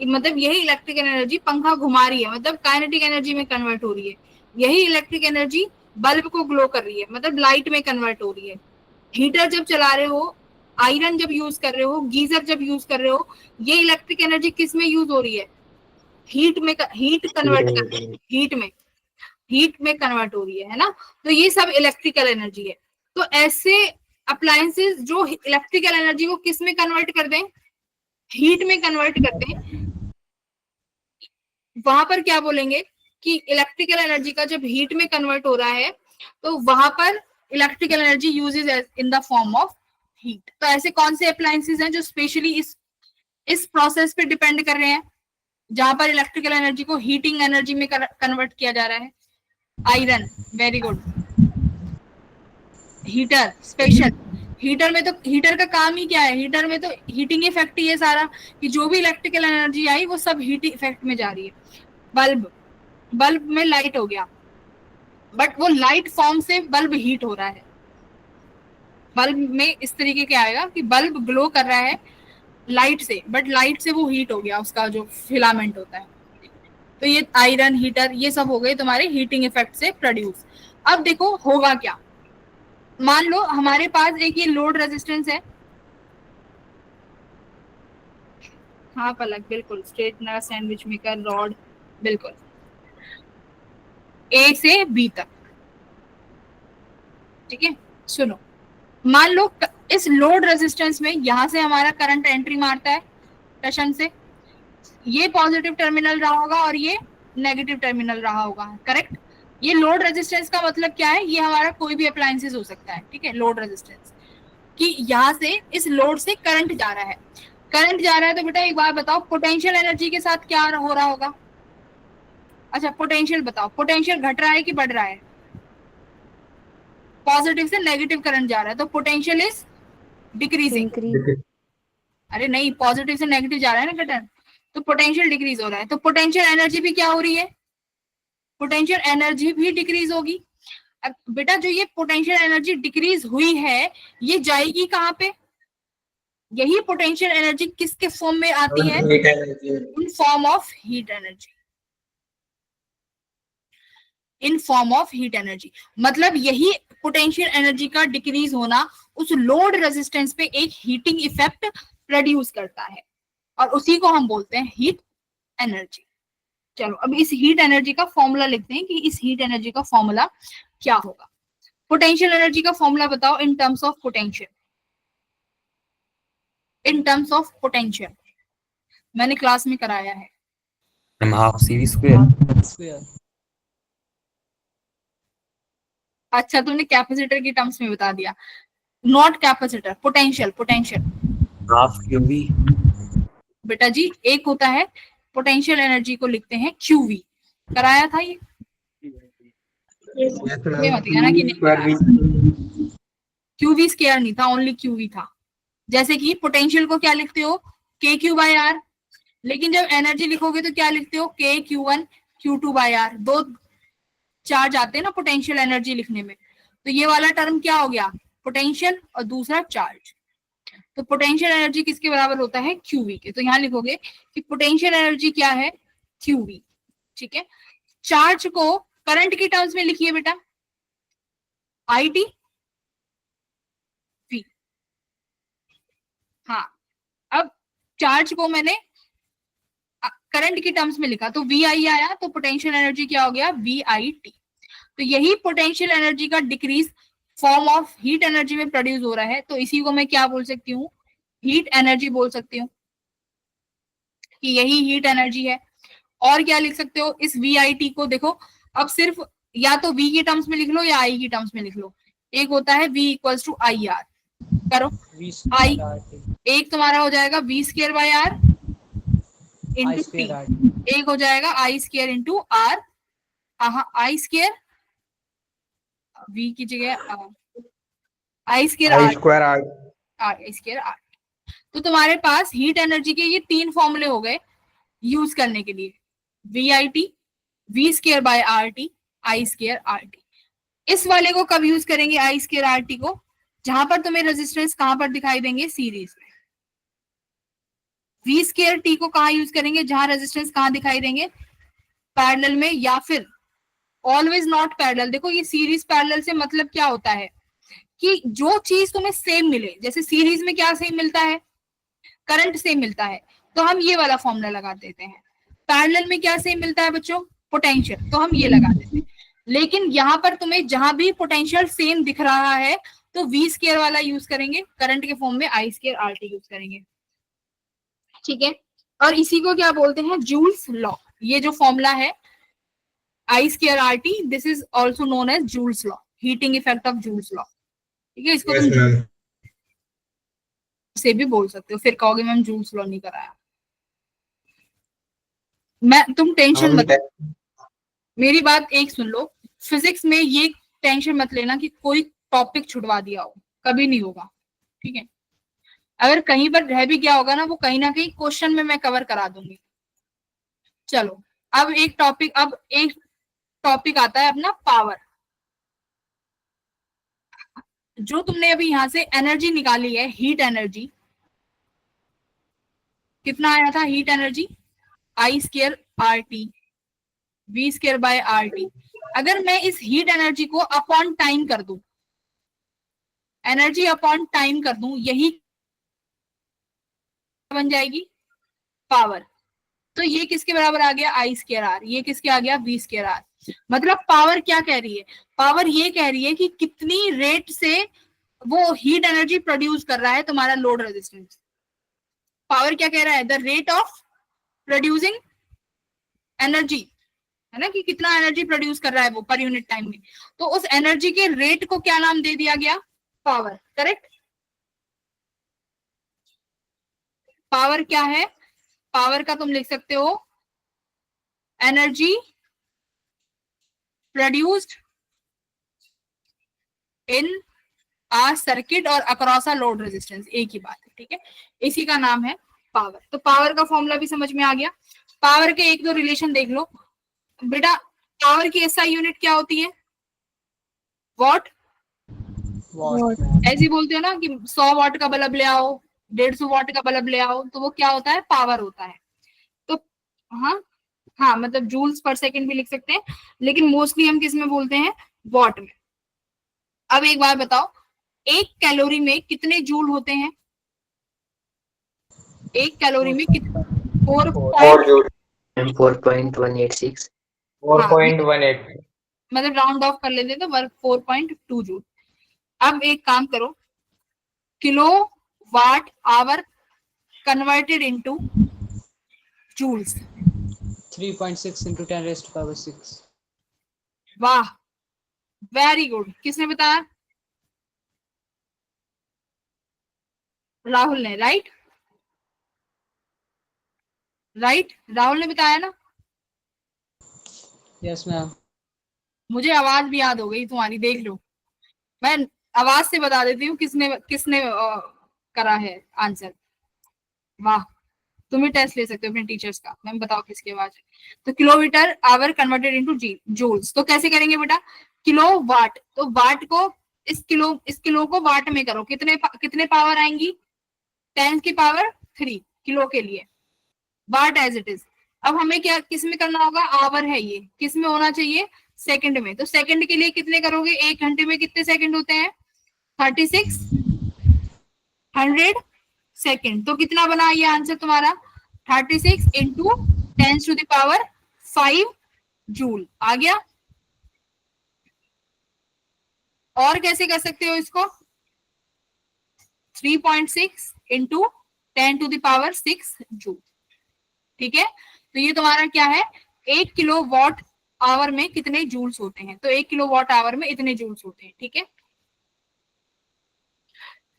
मतलब यही इलेक्ट्रिकल एनर्जी पंखा घुमा रही है, मतलब काइनेटिक एनर्जी में कन्वर्ट हो रही है। यही इलेक्ट्रिक एनर्जी बल्ब को ग्लो कर रही है, मतलब लाइट में कन्वर्ट हो रही है। हीटर जब चला रहे हो, आयरन जब यूज कर रहे हो, गीजर जब यूज कर रहे हो, ये इलेक्ट्रिक एनर्जी किस में यूज हो रही है? हीट में, हीट कन्वर्ट कर रही है, हीट में कन्वर्ट हो रही है ना। तो ये सब इलेक्ट्रिकल एनर्जी है। तो ऐसे अप्लायंसेस जो इलेक्ट्रिकल एनर्जी को किस में कन्वर्ट कर दें? हीट में कन्वर्ट कर दें, वहां पर क्या बोलेंगे कि इलेक्ट्रिकल एनर्जी का जब हीट में कन्वर्ट हो रहा है तो वहां पर electrical energy uses in the form of heat. तो ऐसे कौन से अप्लायंसेस हैं जो स्पेशली इस प्रोसेस पे डिपेंड कर रहे हैं, जहां पर इलेक्ट्रिकल एनर्जी को हीटिंग एनर्जी में कन्वर्ट किया जा रहा है? Iron, very good. Heater, special heater में तो, हीटर का काम ही क्या है? हीटर में तो हीटिंग इफेक्ट ही है सारा, कि जो भी इलेक्ट्रिकल एनर्जी आई वो सब हीट इफेक्ट में जा रही है। बल्ब में लाइट हो गया, बट वो लाइट फॉर्म से बल्ब हीट हो रहा है। बल्ब में इस तरीके के आएगा कि बल्ब ग्लो कर रहा है लाइट से, बट लाइट से वो हीट हो गया, उसका जो फिलामेंट होता है। तो ये आयरन, हीटर, ये सब हो गए तुम्हारे हीटिंग इफेक्ट से प्रोड्यूस। अब देखो होगा क्या। मान लो हमारे पास एक ये लोड रेजिस्टेंस है। हाँ पलक, बिल्कुल स्ट्रेटनर, सैंडविच मेकर, रॉड, बिल्कुल ए से बी तक, ठीक है। सुनो, मान लो इस लोड रेजिस्टेंस में यहां से हमारा करंट एंट्री मारता है टशन से, ये पॉजिटिव टर्मिनल रहा होगा और ये नेगेटिव टर्मिनल रहा होगा, करेक्ट। ये लोड रेजिस्टेंस का मतलब क्या है? ये हमारा कोई भी अप्लायंसेस हो सकता है, ठीक है। लोड रेजिस्टेंस कि यहाँ से इस लोड से करंट जा रहा है, करंट जा रहा है। तो बेटा एक बार बताओ, पोटेंशियल एनर्जी के साथ क्या हो रहा होगा? अच्छा पोटेंशियल बताओ, पोटेंशियल घट रहा है कि बढ़ रहा है? पॉजिटिव से नेगेटिव करंट जा रहा है तो पोटेंशियल इज डिक्रीजिंग। अरे नहीं, पॉजिटिव से नेगेटिव जा रहा है ना करंट, तो पोटेंशियल डिक्रीज हो रहा है। तो पोटेंशियल एनर्जी भी क्या हो रही है? पोटेंशियल एनर्जी भी डिक्रीज होगी। अब बेटा जो ये पोटेंशियल एनर्जी डिक्रीज हुई है, ये जाएगी कहाँ पे? यही पोटेंशियल एनर्जी किसके फॉर्म में आती है? In form of heat energy. In form of heat energy. मतलब यही पोटेंशियल एनर्जी का डिक्रीज होना उस लोड रेजिस्टेंस पे एक हीटिंग इफेक्ट प्रोड्यूस करता है और उसी को हम बोलते हैं हीट एनर्जी। चलो अब इस हीट एनर्जी का फॉर्मूला लिखते हैं कि इस हीट एनर्जी का फॉर्मूला क्या होगा। पोटेंशियल एनर्जी का फॉर्मूला बताओ in terms of potential. In terms of potential मैंने क्लास में कराया है। Ma'am half CV square. Square. अच्छा तुमने कैपेसिटर की टर्म्स में बता दिया। Not capacitor, potential. Potential half QV। बेटा जी एक होता है पोटेंशियल एनर्जी को लिखते हैं QV। कराया था ये? Yes, ये ma'am. मत कहना कि नहीं Square कराया। V. QV स्क्वायर नहीं था, ओनली QV था। जैसे कि पोटेंशियल को क्या लिखते हो KQ/R, लेकिन जब एनर्जी लिखोगे तो क्या लिखते हो KQ1 Q2/R। दो चार्ज आते हैं ना पोटेंशियल एनर्जी लिखने में, तो ये वाला टर्म क्या हो गया पोटेंशियल और दूसरा चार्ज। तो पोटेंशियल एनर्जी किसके बराबर होता है QV के। तो यहाँ लिखोगे कि पोटेंशियल एनर्जी क्या है QV। ठीक है, चार्ज को करंट की टर्म्स में लिखिए बेटा IT V। हाँ अब चार्ज को मैंने करंट की टर्म्स में लिखा तो VI आया, तो पोटेंशियल एनर्जी क्या हो गया VIT। तो यही पोटेंशियल एनर्जी का decrease form of heat energy में प्रोड्यूस हो रहा है, तो इसी को मैं क्या बोल सकती हूँ हीट एनर्जी बोल सकती हूँ कि यही हीट एनर्जी है। और क्या लिख सकते हो इस VIT को, देखो अब सिर्फ या तो V की टर्म्स में लिख लो या I की टर्म्स में लिख लो। एक होता है V इक्वल्स टू IR, करो I, एक तुम्हारा हो जाएगा V²/R इंटू T, एक हो जाएगा I² into R। I² V की जगह I² I R, square R. I² R। तो तुम्हारे पास हीट एनर्जी के ये तीन फॉर्मूले हो गए यूज करने के लिए, VIT, V²/RT, I²RT। इस वाले को कब यूज करेंगे I²RT को, जहां पर तुम्हें रेजिस्टेंस कहां पर दिखाई देंगे सीरीज में। V²T को कहां यूज करेंगे, जहां रेजिस्टेंस कहां दिखाई देंगे पैरेलल में, या फिर ऑलवेज नॉट पैरेलल। देखो ये सीरीज पैरेलल से मतलब क्या होता है कि जो चीज तुम्हें सेम मिले, जैसे सीरीज में क्या सेम मिलता है करंट सेम मिलता है, तो हम ये वाला फॉर्मूला लगा देते हैं। पैरेलल में क्या सेम मिलता है बच्चों पोटेंशियल, तो हम ये लगा देते हैं। लेकिन यहाँ पर तुम्हें जहां भी पोटेंशियल सेम दिख रहा है तो V² वाला यूज करेंगे, करंट के फॉर्म में I²RT यूज करेंगे। ठीक है, और इसी को क्या बोलते हैं जूल्स लॉ। ये जो फॉर्मूला है I²RT, this is also known as Joule's law, heating effect of Joule's law. ठीक है, इसको Yes, तुम ma'am. से भी बोल सकते हो, फिर कहोगे मैम जूल्स लॉ नहीं कराया। तुम टेंशन मत, मेरी बात एक सुन लो, फिजिक्स में ये टेंशन मत लेना कि कोई टॉपिक छुड़वा दिया हो, कभी नहीं होगा। ठीक है, अगर कहीं पर रह भी गया होगा ना, वो कहीं ना कहीं क्वेश्चन में मैं कवर करा दूंगी। चलो अब एक टॉपिक आता है अपना पावर। जो तुमने अभी यहां से एनर्जी निकाली है हीट एनर्जी, कितना आया था हीट एनर्जी I²RT V²/RT। अगर मैं इस हीट एनर्जी को अपॉन टाइम कर दूं, एनर्जी अपॉन टाइम कर दूं, यही बन जाएगी पावर। तो ये किसके बराबर आ गया I²R, ये किसके आ गया V²R। मतलब पावर क्या कह रही है, पावर ये कह रही है कि कितनी रेट से वो हीट एनर्जी प्रोड्यूस कर रहा है तुम्हारा लोड रेजिस्टेंस। पावर क्या कह रहा है, the rate of producing energy, है ना, कि कितना एनर्जी प्रोड्यूस कर रहा है वो पर यूनिट टाइम में। तो उस एनर्जी के रेट को क्या नाम दे दिया गया पावर। करेक्ट, पावर क्या है, पावर का तुम लिख सकते हो energy produced in a circuit और अक्रॉस अ लोड रेजिस्टेंस, एक ही बात है। ठीक है, इसी का नाम है पावर। तो पावर का फॉर्मूला भी समझ में आ गया। पावर के एक दो रिलेशन देख लो बेटा। पावर की SI यूनिट क्या होती है, वॉट। ऐसे बोलते हो ना कि 100 वाट का बल्ब ले आओ, 150 वाट का बल्ब ले आओ, तो वो क्या होता है पावर होता है। तो हाँ हाँ मतलब जूल्स पर सेकंड भी लिख सकते हैं, लेकिन मोस्टली हम किस में बोलते हैं, वॉट में। अब एक बात बताओ, एक कैलोरी में कितने जूल होते हैं? एक कैलोरी में कितने? 4.186 4.18 मतलब राउंड ऑफ कर लेते तो 4.2 जूल। अब एक काम करो, kilo watt hour converted into joules. 3.6 into 10 raised to power 6. वाह, वेरी गुड। किसने बताया? राहुल ने, राइट राहुल ने बताया ना। Yes, ma'am. मुझे आवाज भी याद हो गई तुम्हारी, देख लो, मैं आवाज से बता देती हूँ किसने किसने करा है आंसर। वाह, तुम भी टेस्ट ले सकते हो अपने टीचर्स का। मैम बताओ किसकी आवाज है? तो kilometre hour converted into joules, तो कैसे करेंगे बेटा? किलो वाट, तो वाट को इस किलो को वाट में करो, कितने पावर आएंगी? 10 की पावर 3 किलो के लिए, वाट एज इट इज। अब हमें क्या किस में करना होगा? आवर है ये, किस में होना चाहिए? सेकंड में। तो सेकंड के लिए कितने करोगे? 1 घंटे में कितने सेकंड होते हैं? 3600 सेकंड। तो कितना बना ये आंसर तुम्हारा? 36 into 10 to the power 5 joule आ गया। और कैसे कर सकते हो इसको? 3.6 into 10 to the power 6 joule. ठीक है, तो ये तुम्हारा क्या है? 1 किलो वॉट आवर में कितने जूल्स होते हैं? तो 1 किलो वॉट आवर में इतने जूल्स होते हैं। ठीक है,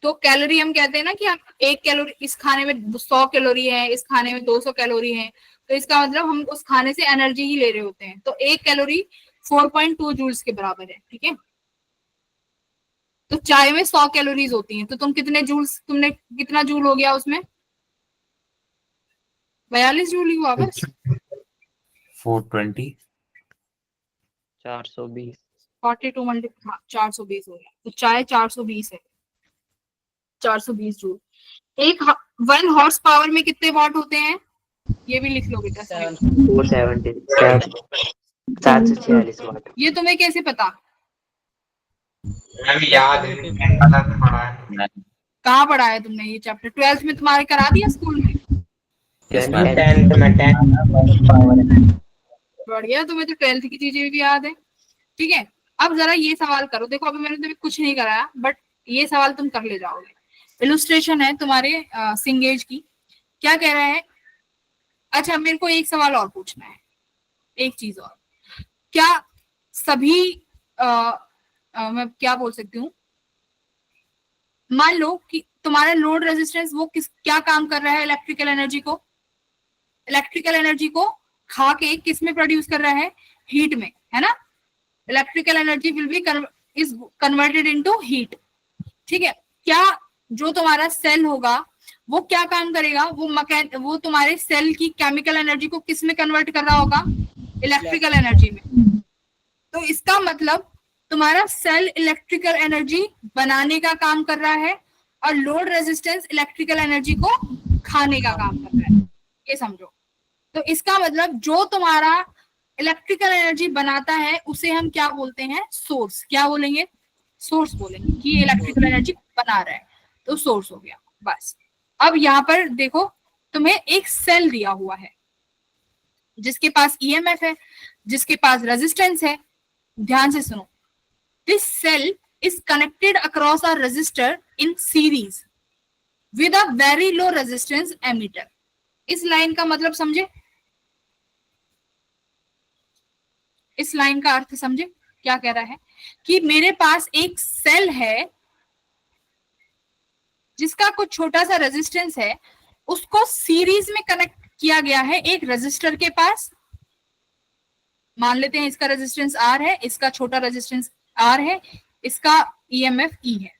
तो कैलोरी हम कहते हैं ना कि हम 1 कैलोरी, इस खाने में 100 कैलोरी है, इस खाने में 200 कैलोरी है, तो इसका मतलब हम उस खाने से एनर्जी ही ले रहे होते हैं। तो 1 कैलोरी 4.2 जूल्स के बराबर है। ठीक है, तो चाय में 100 कैलोरीज होती हैं, तो तुमने कितना जूल हो गया उसमें? 42 जूल ही हुआ बस। 420 420 42 मल्टीप्लाई, हाँ 420 हो गया। तो चाय 420 है, 420 जूल। 1 हॉर्स पावर में कितने वॉट होते हैं? ये भी लिख लो बेटा। 746 वाट। ये तुम्हें कैसे पता? याद है। कहाँ पढ़ा है तुमने ये चैप्टर? 12th में तुम्हारे करा दिया स्कूल में? बढ़िया, तुम्हें तो 12th की चीजें भी याद है। ठीक है, अब जरा ये सवाल करो। देखो अभी मैंने तुम्हें कुछ नहीं कराया, बट ये सवाल तुम कर ले जाओगे। इलुस्ट्रेशन है तुम्हारे सिंगेज की। क्या कह रहा है? अच्छा, मेरे को एक सवाल और पूछना है, एक चीज और। क्या सभी मैं क्या बोल सकती हूँ, मान लो कि तुम्हारा लोड रेजिस्टेंस वो क्या काम कर रहा है? इलेक्ट्रिकल एनर्जी को खा के किस में प्रोड्यूस कर रहा है? हीट में, है ना? Electrical energy will be is converted into heat. ठीक है, क्या जो तुम्हारा सेल होगा वो क्या काम करेगा? वो तुम्हारे सेल की केमिकल एनर्जी को किस में कन्वर्ट कर रहा होगा? इलेक्ट्रिकल एनर्जी में। तो इसका मतलब तुम्हारा सेल इलेक्ट्रिकल एनर्जी बनाने का काम कर रहा है और लोड रेजिस्टेंस इलेक्ट्रिकल एनर्जी को खाने का काम कर रहा है, ये समझो। तो इसका मतलब जो तुम्हारा इलेक्ट्रिकल एनर्जी बनाता है उसे हम क्या बोलते हैं? सोर्स। क्या बोलेंगे? सोर्स बोलेंगे कि ये इलेक्ट्रिकल एनर्जी बना रहा है, तो सोर्स हो गया बस। अब यहाँ पर देखो, तुम्हें एक सेल दिया हुआ है जिसके पास ईएमएफ है, जिसके पास रेजिस्टेंस है। ध्यान से सुनो, this cell is connected across a resistor in series with a very low resistance emitter. इस लाइन का मतलब समझे? इस लाइन का अर्थ समझे? क्या कह रहा है कि मेरे पास एक सेल है जिसका कुछ छोटा सा रेजिस्टेंस है, उसको सीरीज में कनेक्ट किया गया है एक रेजिस्टर के पास। मान लेते हैं इसका रेजिस्टेंस R है, इसका छोटा रेजिस्टेंस R है, इसका ईएमएफ E है।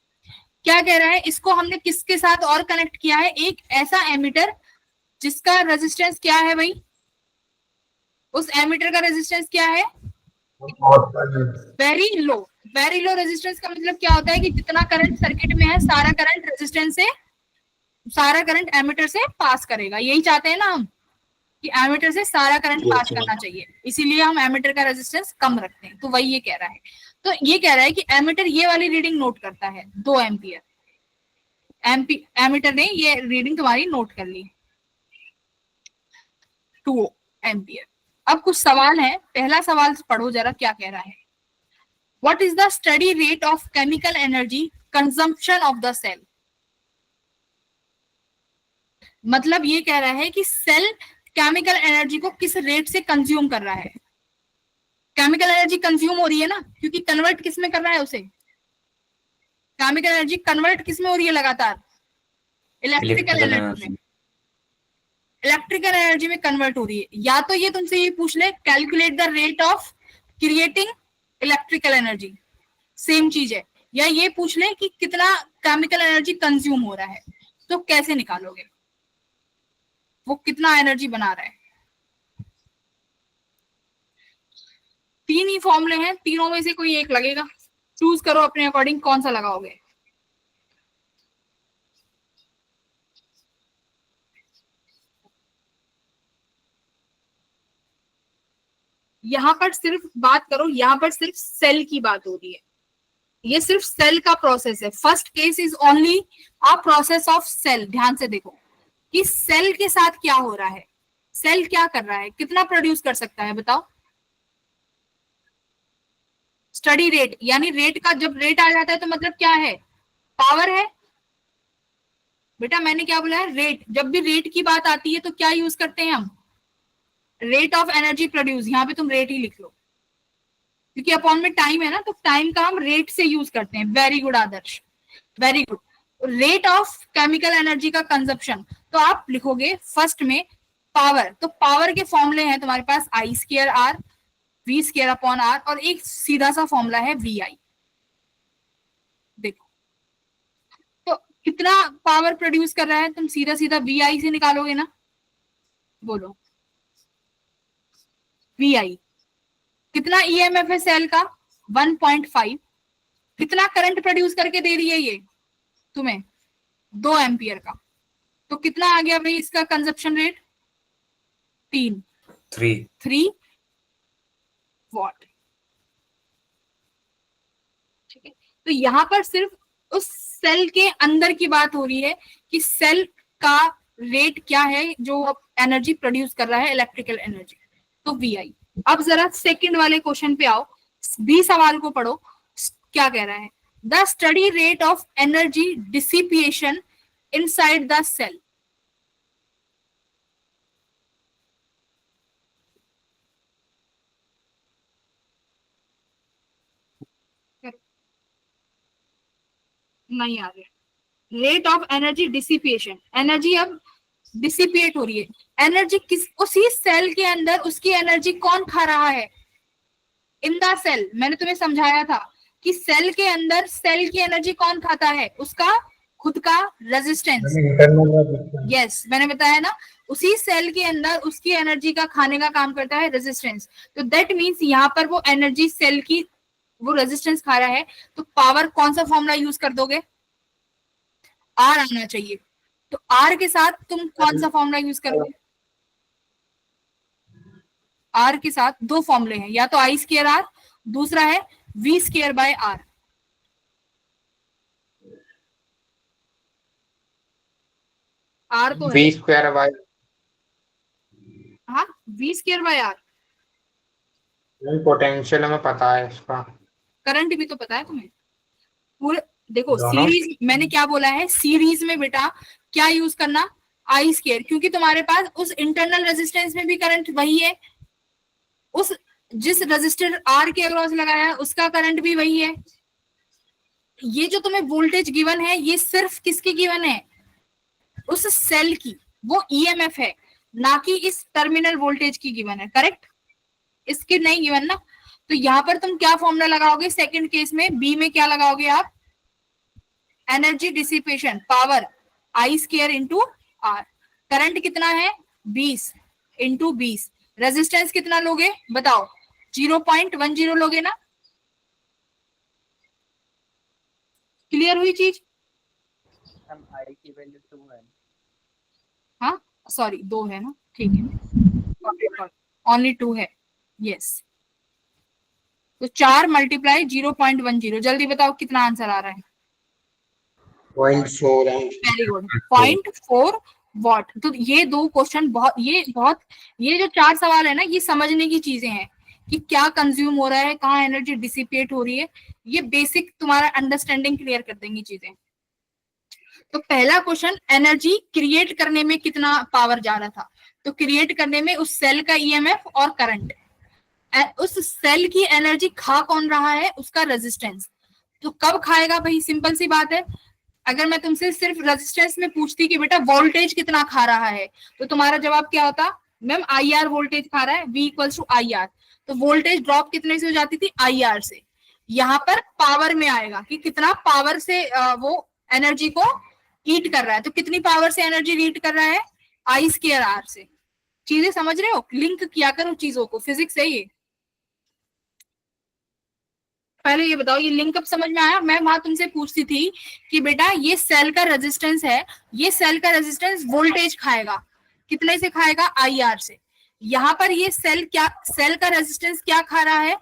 क्या कह रहा है? इसको हमने किसके साथ और कनेक्ट किया है? एक ऐसा एमीटर जिसका रेजिस्टेंस क्या है भाई? उस एमीटर का रेजिस्टेंस क्या है? Very low. Very low resistance का मतलब क्या होता है कि जितना करंट सर्किट में है सारा करंट रेजिस्टेंस से, सारा करंट एमीटर से पास करेगा। यही चाहते हैं ना हम कि एमीटर से सारा करंट पास करना चाहिए, इसीलिए हम एमीटर का रेजिस्टेंस कम रखते हैं। तो वही ये कह रहा है। तो ये कह रहा है कि एमीटर ये वाली रीडिंग नोट करता है 2 एम्पियर। एमीटर ने ये रीडिंग तुम्हारी नोट कर ली 2 एम्पियर। अब कुछ सवाल है, पहला सवाल पढ़ो जरा क्या कह रहा है। What is the steady rate of chemical energy consumption of the cell? मतलब ये कह रहा है कि सेल केमिकल एनर्जी को किस रेट से कंज्यूम कर रहा है। केमिकल एनर्जी कंज्यूम हो रही है ना, क्योंकि कन्वर्ट किस में कर रहा है उसे, केमिकल एनर्जी कन्वर्ट किस में हो रही है लगातार, इलेक्ट्रिकल एनर्जी में, इलेक्ट्रिकल एनर्जी में कन्वर्ट हो रही है। या तो ये तुमसे ये पूछ ले calculate the rate of creating electrical energy, same चीज है, या ये पूछ ले कि कितना केमिकल एनर्जी कंज्यूम हो रहा है। तो कैसे निकालोगे वो कितना एनर्जी बना रहा है। 3 ही फॉर्मूले हैं, तीनों में से कोई एक लगेगा, चूज करो अपने अकॉर्डिंग कौन सा लगाओगे। यहां पर सिर्फ बात करो, यहां पर सिर्फ सेल की बात हो रही है, ये सिर्फ सेल का प्रोसेस है। First case is only a process of cell. ध्यान से देखो कि सेल के साथ क्या हो रहा है, सेल क्या कर रहा है, कितना प्रोड्यूस कर सकता है बताओ। स्टडी रेट, यानी रेट का जब रेट आ जाता है तो मतलब क्या है, पावर है। बेटा मैंने क्या बोला है, रेट। जब भी रेट की बात आती है तो क्या यूज करते हैं हम, रेट ऑफ एनर्जी प्रोड्यूस। यहाँ पे तुम रेट ही लिख लो, क्योंकि अपॉन में टाइम है ना, तो टाइम का हम रेट से यूज करते हैं। Very good Adarsh, very good. Rate of chemical energy का कंजप्शन, तो आप लिखोगे फर्स्ट में पावर। तो पावर के फॉर्मूले हैं तुम्हारे पास I square R, V square upon R, और एक सीधा सा फॉर्मूला है वी आई। देखो तो कितना पावर प्रोड्यूस कर रहा है, तुम सीधा सीधा वी आई से निकालोगे ना। बोलो वी आई कितना ईएमएफ है सेल का, 1.5। कितना करंट प्रोड्यूस करके दे रही है ये तुम्हें, 2 एम्पियर का। तो कितना आ गया भाई इसका कंजप्शन रेट, 3 वॉट। ठीक है, तो यहां पर सिर्फ उस सेल के अंदर की बात हो रही है कि सेल का रेट क्या है जो एनर्जी प्रोड्यूस कर रहा है, इलेक्ट्रिकल एनर्जी, तो वी आई। अब जरा सेकंड वाले क्वेश्चन पे आओ, बी सवाल को पढ़ो। क्या कह रहा है, the study rate of energy dissipation inside the cell. नहीं आ रहे। Rate of energy dissipation, energy अब डिसिपिएट हो रही है। एनर्जी किस, उसी सेल के अंदर उसकी एनर्जी कौन खा रहा है, इन द सेल। मैंने तुम्हें समझाया था कि सेल के अंदर सेल की एनर्जी कौन खाता है, उसका खुद का रेजिस्टेंस। यस मैंने बताया ना, उसी सेल के अंदर उसकी एनर्जी का खाने का काम करता है रेजिस्टेंस। तो दैट मीन्स यहाँ पर वो एनर्जी सेल की वो रेजिस्टेंस खा रहा है, तो पावर कौन सा फॉर्मूला यूज कर दोगे, आर आना चाहिए। तो आर के साथ तुम कौन सा फॉर्मूला यूज करोगे, आर के साथ 2 फॉर्मूले हैं, या तो आई स्क्वायर आर, दूसरा है V square by R. R तो वी स्क्वायर बाय, हाँ V square by R. Potential हमें पता है इसका, करंट भी तो पता है तुम्हें पूरे। देखो सीरीज, मैंने क्या बोला है, सीरीज में बेटा क्या यूज करना, आई स्क्वायर, क्योंकि तुम्हारे पास उस इंटरनल रेजिस्टेंस में भी करंट वही है, उस जिस रेजिस्टर आर के अक्रॉस लगाया है उसका करंट भी वही है। ये जो तुम्हें वोल्टेज गिवन है ये सिर्फ किसकी गिवन है, उस सेल की, वो ईएमएफ है, ना कि इस टर्मिनल वोल्टेज की गिवन है। करेक्ट, इसकी नहीं गिवन ना। तो यहां पर तुम क्या फॉर्मूला लगाओगे, सेकंड केस में बी में क्या लगाओगे आप, energy dissipation, power I square into R. Current कितना है 20 इंटू 20, रेजिस्टेंस कितना लोगे बताओ, 0.10 लोगे ना। क्लियर हुई चीज, हम आई की वैल्यू 2 है, हाँ सॉरी 2 है ना, ठीक है। ओनली 2 है। यस, तो 4 मल्टीप्लाई 0.10, जल्दी बताओ कितना आंसर आ रहा है। 0.4 वेरी गुड, 0.4 वॉट। तो ये दो क्वेश्चन ये जो 4 सवाल है ना, ये समझने की चीजें हैं कि क्या कंज्यूम हो रहा है, कहाँ एनर्जी डिसिपेट हो रही है। ये बेसिक तुम्हारा अंडरस्टैंडिंग क्लियर कर देंगी चीजें। तो पहला क्वेश्चन, एनर्जी क्रिएट करने में कितना पावर जा रहा था। तो क्रिएट करने में उस सेल का ईएमएफ और करंट, उस सेल की एनर्जी खा कौन रहा है, उसका रेजिस्टेंस। तो कब खाएगा भाई, सिंपल सी बात है। अगर मैं तुमसे सिर्फ रेजिस्टेंस में पूछती कि बेटा वोल्टेज कितना खा रहा है, तो तुम्हारा जवाब क्या होता, मैम IR वोल्टेज खा रहा है, V इक्वल्स टू IR। तो वोल्टेज ड्रॉप कितने से हो जाती थी, IR से। यहाँ पर पावर में आएगा कि कितना पावर से वो एनर्जी को हीट कर रहा है। तो कितनी पावर से एनर्जी हीट कर रहा है, I²R से। चीजें समझ रहे हो, लिंक किया करो चीजों को, फिजिक्स है ये। पहले ये बताओ, ये लिंक अब समझ में आया। मैं वहां तुमसे पूछती थी कि बेटा ये सेल का रेजिस्टेंस है, ये सेल का रेजिस्टेंस वोल्टेज खाएगा, कितने से खाएगा, IR से। यहाँ पर ये सेल का रेजिस्टेंस क्या खा रहा है,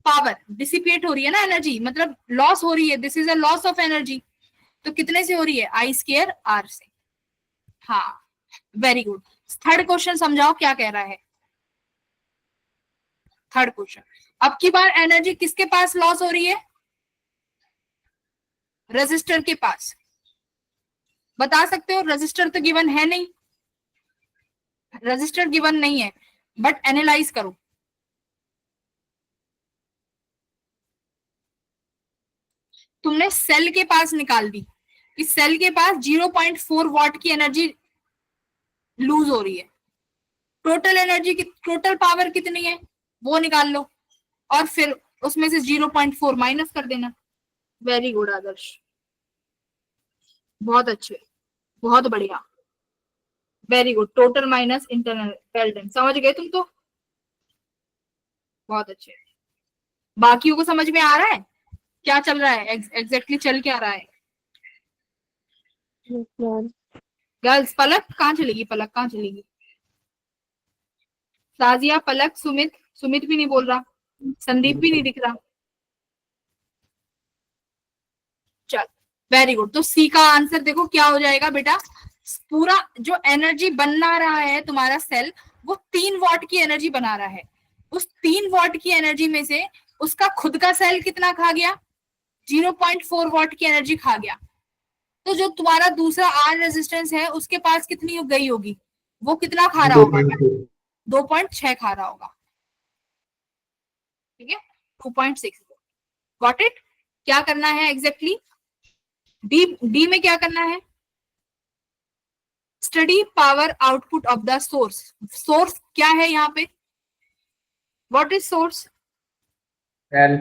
पावर। डिसिपेट हो रही है ना एनर्जी, मतलब लॉस हो रही है, this is a loss of energy. तो कितने से हो रही है, I²R से। हाँ, वेरी गुड। थर्ड क्वेश्चन समझाओ क्या कह रहा है। थर्ड क्वेश्चन, अब की बार एनर्जी किसके पास लॉस हो रही है, रेजिस्टर के पास। बता सकते हो, रेजिस्टर तो गिवन है नहीं, रेजिस्टर गिवन नहीं है, बट एनालाइज करो। तुमने सेल के पास निकाल दी कि सेल के पास 0.4 वॉट की एनर्जी लूज हो रही है। टोटल एनर्जी की टोटल पावर कितनी है वो निकाल लो, और फिर उसमें से 0.4 माइनस कर देना। वेरी गुड आदर्श, बहुत अच्छे, बहुत बढ़िया, very good. Total minus internal, समझ गए तुम तो, बहुत अच्छे। बाकियों को समझ में आ रहा है क्या चल रहा है, एग्जैक्टली चल क्या रहा है। गर्ल्स, पलक कहाँ चलेगी, पलक कहाँ चलेगी, साजिया, पलक, सुमित भी नहीं बोल रहा, संदीप भी नहीं दिख रहा। चल, वेरी गुड। तो सी का आंसर देखो क्या हो जाएगा बेटा, पूरा जो एनर्जी बना रहा है तुम्हारा सेल, वो 3 वॉट की एनर्जी बना रहा है। उस 3 वॉट की एनर्जी में से उसका खुद का सेल कितना खा गया, 0.4 वॉट की एनर्जी खा गया। तो जो तुम्हारा दूसरा R रेजिस्टेंस है, उसके पास कितनी गई होगी, वो कितना खा रहा होगा, 2.6 खा रहा होगा। ठीक है, 2.6। Got it. क्या करना है एग्जैक्टली, डी में क्या करना है, study power output of the source. Source क्या है यहाँ पे, व्हाट इज सोर्स, सेल।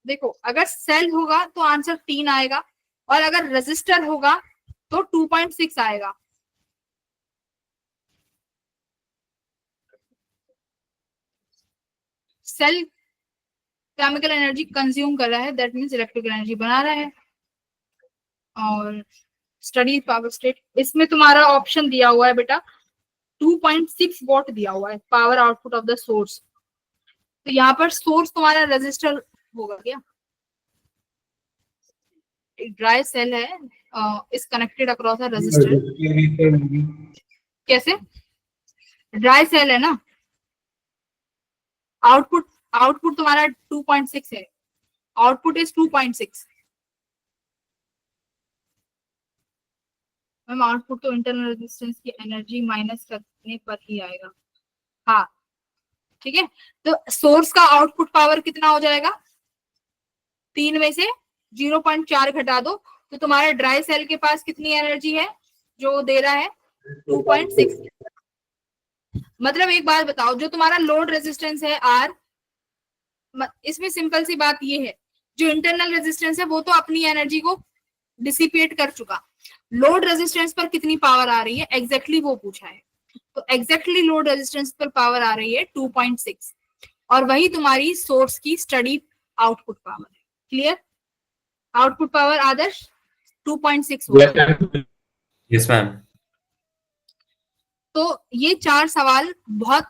देखो, अगर सेल होगा तो आंसर 3 आएगा, और अगर रेजिस्टर होगा तो 2.6 आएगा। सेल केमिकल एनर्जी कंज्यूम कर रहा है, दैट मीन्स इलेक्ट्रिकल एनर्जी बना रहा है। और स्टडी पावर स्टेट, इसमें तुम्हारा ऑप्शन दिया हुआ है बेटा 2.6 वॉट दिया हुआ है power output of the source. तो यहाँ पर सोर्स तुम्हारा रेजिस्टर होगा क्या, एक ड्राई सेल है, is connected across a resistor. कैसे, ड्राई सेल है ना, आउटपुट तुम्हारा 2.6 है, आउटपुट इज 2.6। मैम आउटपुट तो इंटरनल रेजिस्टेंस की एनर्जी माइनस करने पर ही आएगा। हाँ ठीक है, तो सोर्स का आउटपुट पावर कितना हो जाएगा, 3 में से 0.4 घटा दो, तो तुम्हारे ड्राई सेल के पास कितनी एनर्जी है जो दे रहा है, 2.6। मतलब एक बात बताओ, जो तुम्हारा लोड रेजिस्टेंस है R, इसमें सिंपल सी बात ये है, जो इंटरनल रेजिस्टेंस है वो तो अपनी एनर्जी को डिसिपेट कर चुका, लोड रेजिस्टेंस पर कितनी पावर आ रही है एग्जैक्टली वो पूछा है। तो एग्जैक्टली लोड रेजिस्टेंस पर पावर आ रही है 2.6, और वही तुम्हारी सोर्स की स्टडी आउटपुट पावर है। क्लियर? आउटपुट पावर आदर्श 2.6 होगा। Yes ma'am. तो ये 4 सवाल बहुत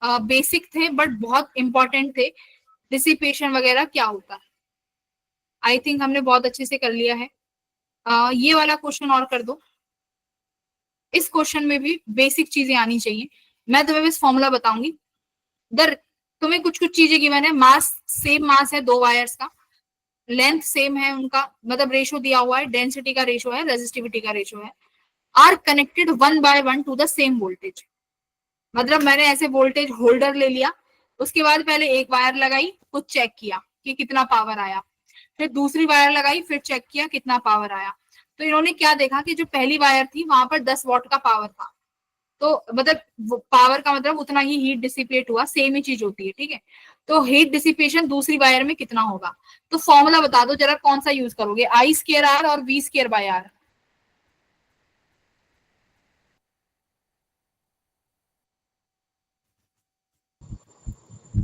बेसिक थे बट बहुत इंपॉर्टेंट थे। डिसिपेशन वगैरह क्या होता है, आई थिंक हमने बहुत अच्छे से कर लिया है। ये वाला क्वेश्चन और कर दो। इस क्वेश्चन में भी बेसिक चीजें आनी चाहिए। मैं तुम्हें बस फॉर्मूला बताऊंगी। दर तुम्हें कुछ कुछ चीजें गिवन है। मास, सेम मास है 2 वायर्स का, लेंथ सेम है उनका, मतलब रेशो दिया हुआ है, डेंसिटी का रेशो है, रेजिस्टिविटी का रेशो है, are connected 1 by 1 to the same voltage. मतलब मैंने ऐसे वोल्टेज होल्डर ले लिया, उसके बाद पहले एक वायर लगाई, कुछ चेक किया कि कितना पावर आया, फिर दूसरी वायर लगाई, फिर चेक किया कितना पावर आया। तो इन्होंने क्या देखा कि जो पहली वायर थी वहां पर 10 वॉट का पावर था, तो मतलब पावर का मतलब उतना ही हीट डिसिपेट हुआ, सेम ही चीज होती है, ठीक है। तो हीट डिसिपेशन दूसरी वायर में कितना होगा? तो फॉर्मूला बता दो जरा, कौन सा यूज करोगे, आई स्क्वायर आर और V square by R?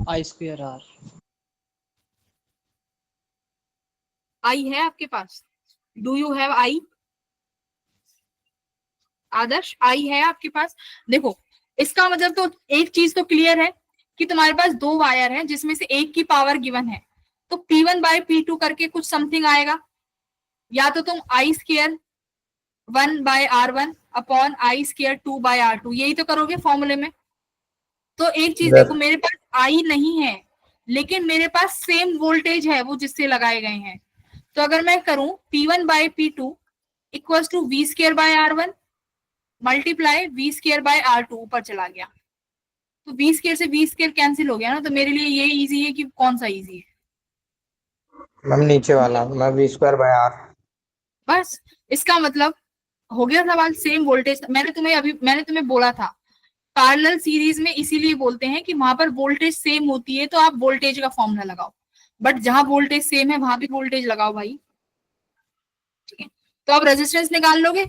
I square R. I है आपके पास? Do you have I? Adarsh I है आपके पास? देखो इसका मतलब तो एक चीज तो क्लियर है कि तुम्हारे पास 2 वायर है जिसमें से एक की पावर गिवन है, तो P1 by P2 करके कुछ समथिंग आएगा, या तो तुम I square 1 by R1 upon I square 2 by R2 यही तो करोगे फॉर्मूले में। तो एक चीज देखो, मेरे पास आई नहीं है लेकिन मेरे पास सेम वोल्टेज है वो जिससे लगाए गए हैं। तो अगर मैं करूं P1 by P2 equals to V square by R1 multiply V square by R2, ऊपर चला गया तो V स्क्वायर से V स्क्वायर कैंसिल हो गया ना। तो मेरे लिए ये इजी है कि कौन सा इजी है? मैम नीचे वाला, मैं वी स्क्वायर बाय आर। बस इसका मतलब हो गया सवाल। सेम वोल्टेज, मैंने तुम्हें बोला था पैरेलल सीरीज में इसीलिए बोलते हैं कि वहां पर वोल्टेज सेम होती है तो आप वोल्टेज का फॉर्मूला लगाओ, बट जहां वोल्टेज सेम है वहां भी वोल्टेज लगाओ भाई, ठीक है। तो आप रेजिस्टेंस निकाल लोगे,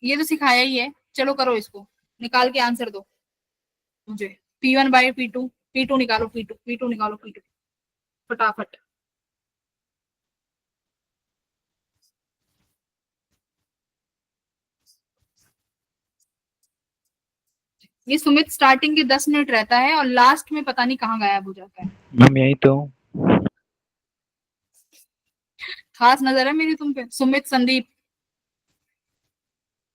ये तो सिखाया ही है। चलो करो, इसको निकाल के आंसर दो मुझे। P1 by P2, P2 निकालो, P2 निकालो, P2 फटाफट। ये सुमित स्टार्टिंग के 10 मिनट रहता है और लास्ट में पता नहीं कहाँ गायब हो जाता है। मैम यही तो हूँ। खास नजर है मेरी तुम पे। सुमित, संदीप,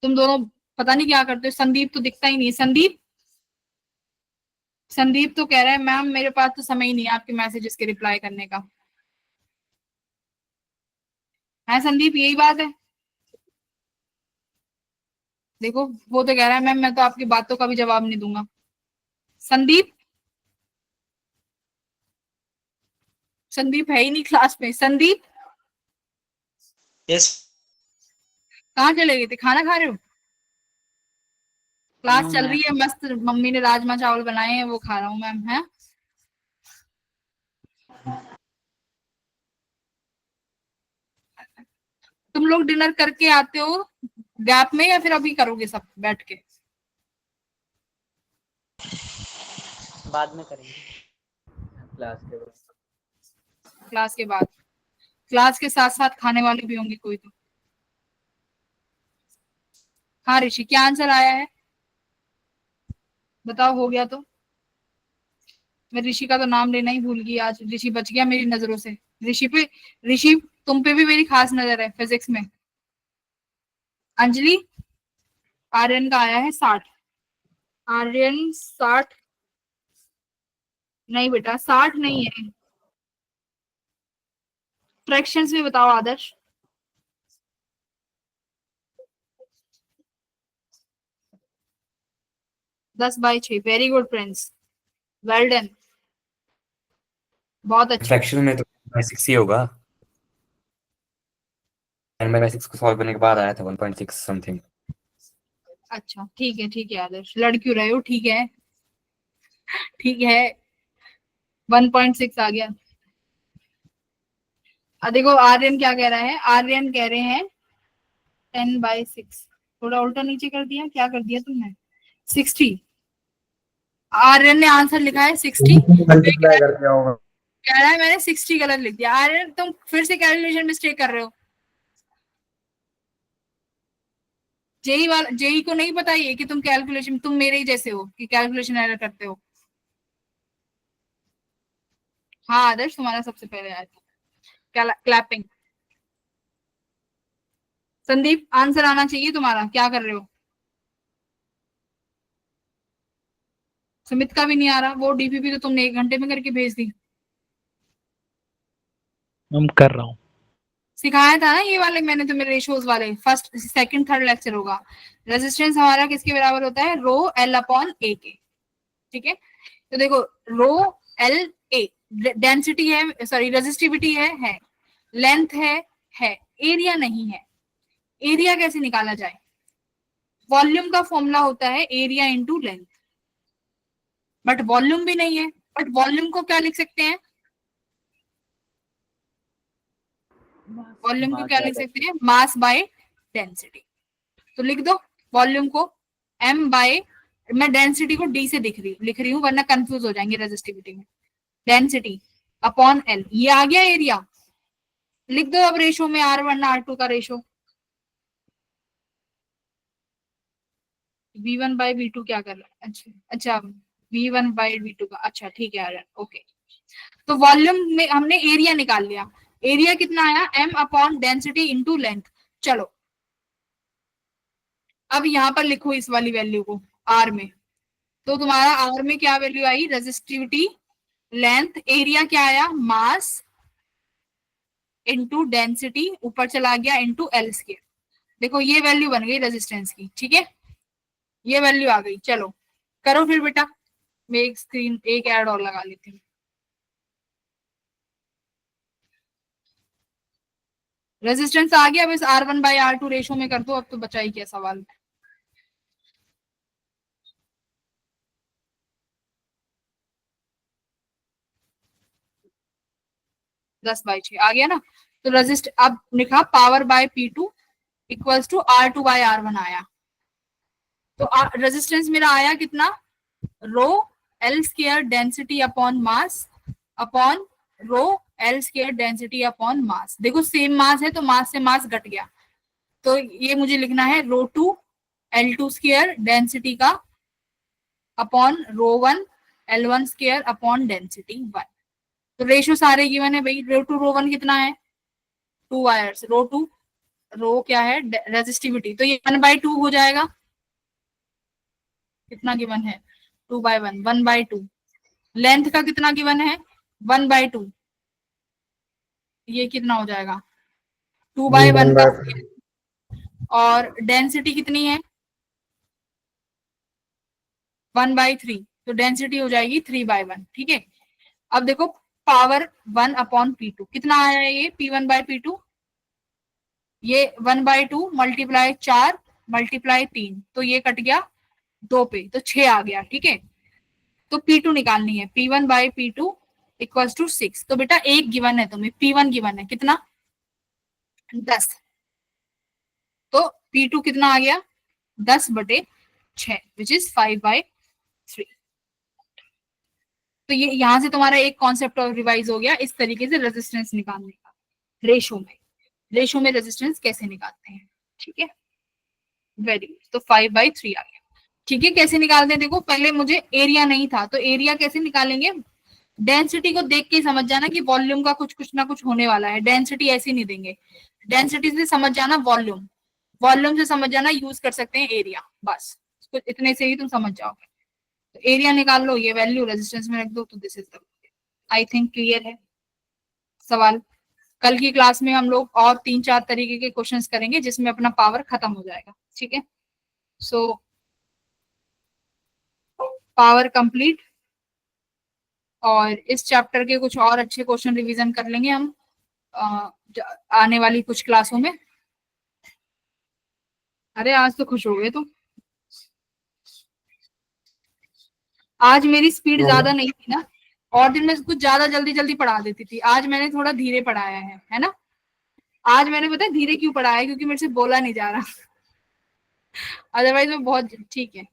तुम दोनों पता नहीं क्या करते हो। संदीप तो दिखता ही नहीं है। संदीप तो कह रहा है मैम मेरे पास तो समय ही नहीं है आपके मैसेजेस के रिप्लाई करने का। है संदीप, यही बात है। देखो वो तो कह रहा है मैम मैं तो आपकी बातों का भी जवाब नहीं दूंगा। संदीप है ही नहीं क्लास में। संदीप Yes. कहाँ चले गए थे? खाना खा रहे हो? क्लास No, चल ma'am. रही है मस्त, मम्मी ने राजमा चावल बनाए हैं वो खा रहा हूँ मैम। है तुम लोग डिनर करके आते हो गैप में या फिर अभी करोगे सब बैठ के? बाद में करेंगे। क्लास के बाद। क्लास के बाद? क्लास के साथ साथ खाने वाले भी होंगे कोई तो। हाँ ऋषि, क्या आंसर आया है बताओ? हो गया तो मैं ऋषि का तो नाम लेना ही भूल गई आज। ऋषि बच गया मेरी नजरों से। ऋषि तुम पे भी मेरी खास नजर है फिजिक्स में। अंजलि, आर्यन का आया है 60। आर्यन 60 नहीं बेटा, 60 नहीं है। फ्रैक्शंस में बताओ आदर्श। दस by 6। Very good Prince, well done, बहुत अच्छा। फ्रैक्शन में तो 6 ही होगा, एंड मैं 6 को सॉल्व करने के बाद आया था 1.6 समथिंग। अच्छा ठीक है आदर्श, लड़ क्यों रहे हो? ठीक है ठीक है, 1.6 आ गया। देखो आर्यन क्या कह रहा है। आर्यन कह रहे हैं 10/6। थोड़ा उल्टा नीचे कर दिया, क्या कर दिया तुमने? 60। आर्यन ने आंसर लिखा है 60, मल्टीप्लाई करके होगा। कह रहा है मैंने 60 गलत लिख दिया। आर्यन तुम फिर से कैलकुलेशन मिस्टेक कर रहे हो। जेई को नहीं पता ये कि तुम कैलकुलेशन, तुम मेरे ही जैसे हो कि कैलकुलेशन एरर करते हो। हाँ आदर्श तुम्हारा सबसे पहले आया था क्लैपिंग। संदीप आंसर आना चाहिए तुम्हारा, क्या कर रहे हो? सुमित का भी नहीं आ रहा, वो डीपीपी तो तुमने 1 घंटे में करके भेज दी। हम कर रहा हूँ। सिखाया था ना ये वाले मैंने तुम्हें, रेशोज वाले, फर्स्ट सेकंड थर्ड लेक्चर होगा। रेजिस्टेंस हमारा किसके बराबर होता है? रो एल अपॉन ए के। ठीक है, तो देखो रो एल ए, डेंसिटी है, सॉरी रेजिस्टिविटी है, लेंथ है, एरिया नहीं है। एरिया कैसे निकाला जाए? वॉल्यूम का फॉर्मूला होता है area into length, but volume भी नहीं है। बट वॉल्यूम को क्या लिख सकते हैं? वॉल्यूम को क्या लिख सकते हैं? Mass by density. तो लिख दो वॉल्यूम को m बाय, मैं डेंसिटी को d से लिख रही हूँ वरना कंफ्यूज हो जाएंगे रेजिस्टिविटी में। डेंसिटी अपॉन l, ये आ गया एरिया। लिख दो अब रेशो में R1 R2 का रेशो। V1 बाय V2 क्या कर रहा है? अच्छा V1 बाय V2 का, अच्छा ठीक है आर्यन, ओके। तो वॉल्यूम में हमने एरिया निकाल लिया। एरिया कितना आया? m upon density into length. चलो अब यहां पर लिखो इस वाली वैल्यू को r में। तो तुम्हारा r में क्या वैल्यू आई? रेजिस्टिविटी, लेंथ, एरिया क्या आया? मास इंटू डेंसिटी, ऊपर चला गया इंटू एल स्क्वायर। देखो ये वैल्यू बन गई रेजिस्टेंस की। ठीक है, ये वैल्यू आ गई। चलो करो फिर बेटा, मैं एक स्क्रीन एक ऐड और लगा लेती हूँ। रेजिस्टेंस आ गया, बस R1 बाय R2 रेशो में कर दो। अब तो बचा ही क्या सवाल। दस बाई 6 आ गया ना। तो रेजिस्ट अब लिखा power by P2 equals to R2 by R1 आया। तो रेजिस्टेंस मेरा आया कितना? Rho L square density upon mass upon rho L square density upon mass. देखो सेम मास है तो मास से मास घट गया, तो ये मुझे लिखना है रो 2 L2 स्क्वायर डेंसिटी का upon rho 1 L1 square upon density 1। तो रेशो सारे गिवन है भाई। रो 2 रो 1 कितना है? 2 वायर्स। रो 2 रो क्या है? रेजिस्टिविटी, तो ये 1/2 हो जाएगा। कितना गिवन है? 2/1, 1/2। लेंथ का कितना गिवन है? 1/2। ये कितना हो जाएगा? 2/1 का। और डेंसिटी कितनी है? 1/3, तो डेंसिटी हो जाएगी 3/1। ठीक है, अब देखो पावर 1 अपॉन P2 कितना आया है? ये P1 बाय P2, ये 1/2 मल्टीप्लाई 4 मल्टीप्लाई 3, तो ये कट गया 2 पे, तो 6 आ गया। ठीक है, तो P2 निकालनी है। P1 bye P2 equals to 6। तो बेटा एक गिवन है तुम्हें, P1 गिवन है कितना? 10। तो P2 कितना आ गया? 10/6 विच इज 5/3। तो ये यहां से तुम्हारा एक कॉन्सेप्ट और रिवाइज हो गया, इस तरीके से रेजिस्टेंस निकालने का। रेशो में रेजिस्टेंस कैसे निकालते हैं। ठीक है, वेरी गुड। तो 5/3 आ गया। ठीक है, कैसे निकालते हैं? देखो पहले मुझे एरिया नहीं था, तो एरिया कैसे निकालेंगे? डेंसिटी को देख के समझ जाना कि वॉल्यूम का कुछ ना कुछ होने वाला है। डेंसिटी ऐसे नहीं देंगे, डेंसिटी से समझ जाना वॉल्यूम, वॉल्यूम से समझ जाना यूज कर सकते हैं एरिया। बस इतने से ही तुम समझ जाओगे। तो एरिया निकाल लो, ये वैल्यू रेजिस्टेंस में रख दो, तो this is the, I think clear है सवाल। कल की क्लास में हम लोग और 3-4 तरीके के क्वेश्चंस करेंगे जिसमें अपना पावर खत्म हो जाएगा। ठीक है, सो पावर कंप्लीट, और इस चैप्टर के कुछ और अच्छे क्वेश्चन रिवीजन कर लेंगे हम आने वाली कुछ क्लासों में। अरे आज तो खुश हो गए तुम। आज मेरी स्पीड ज्यादा नहीं थी ना, और दिन में कुछ ज्यादा जल्दी जल्दी पढ़ा देती थी। आज मैंने थोड़ा धीरे पढ़ाया है ना। आज मैंने पता है धीरे क्यों पढ़ाया है? क्योंकि मेरे से बोला नहीं जा रहा, अदरवाइज मैं बहुत ठीक है।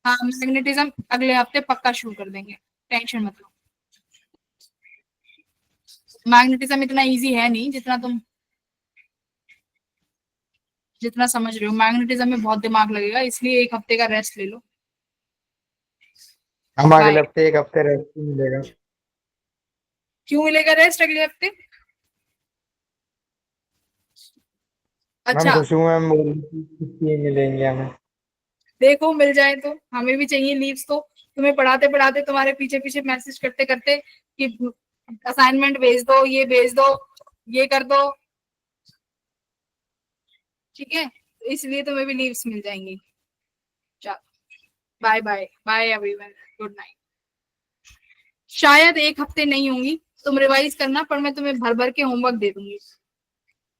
हाँ मैग्नेटिज्म अगले हफ्ते पक्का शुरू कर देंगे, टेंशन मत लो। मैग्नेटिज्म इतना इजी है नहीं जितना समझ रहे हो। मैग्नेटिज्म में बहुत दिमाग लगेगा, इसलिए एक हफ्ते का रेस्ट ले लो। हम अगले Bye. हफ्ते एक हफ्ते रेस्ट मिलेगा। क्यों मिलेगा रेस्ट अगले हफ्ते? मैम अच्छा खुशबू मैम बोल रही थी छुट्टी मिलेंगे हमें। देखो मिल जाए तो हमें भी चाहिए लीव्स। तो तुम्हें पढ़ाते पढ़ाते तुम्हारे पीछे पीछे मैसेज करते करते कि असाइनमेंट भेज दो, ये भेज दो, ये कर दो, ठीक है, इसलिए तुम्हें भी लीव्स मिल जाएंगी। चलो bye bye bye everyone, good night. शायद एक हफ्ते नहीं होंगी, तुम रिवाइज करना, पर मैं तुम्हें भर भर के होमवर्क दे दूंगी,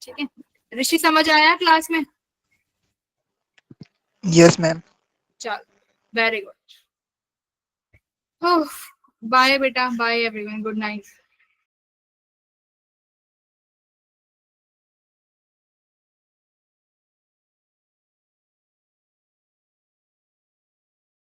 ठीक है। ऋषि समझ आया क्लास में? Yes ma'am. चल वेरी गुड। बाय बेटा, बाय एवरीवन, गुड नाइट।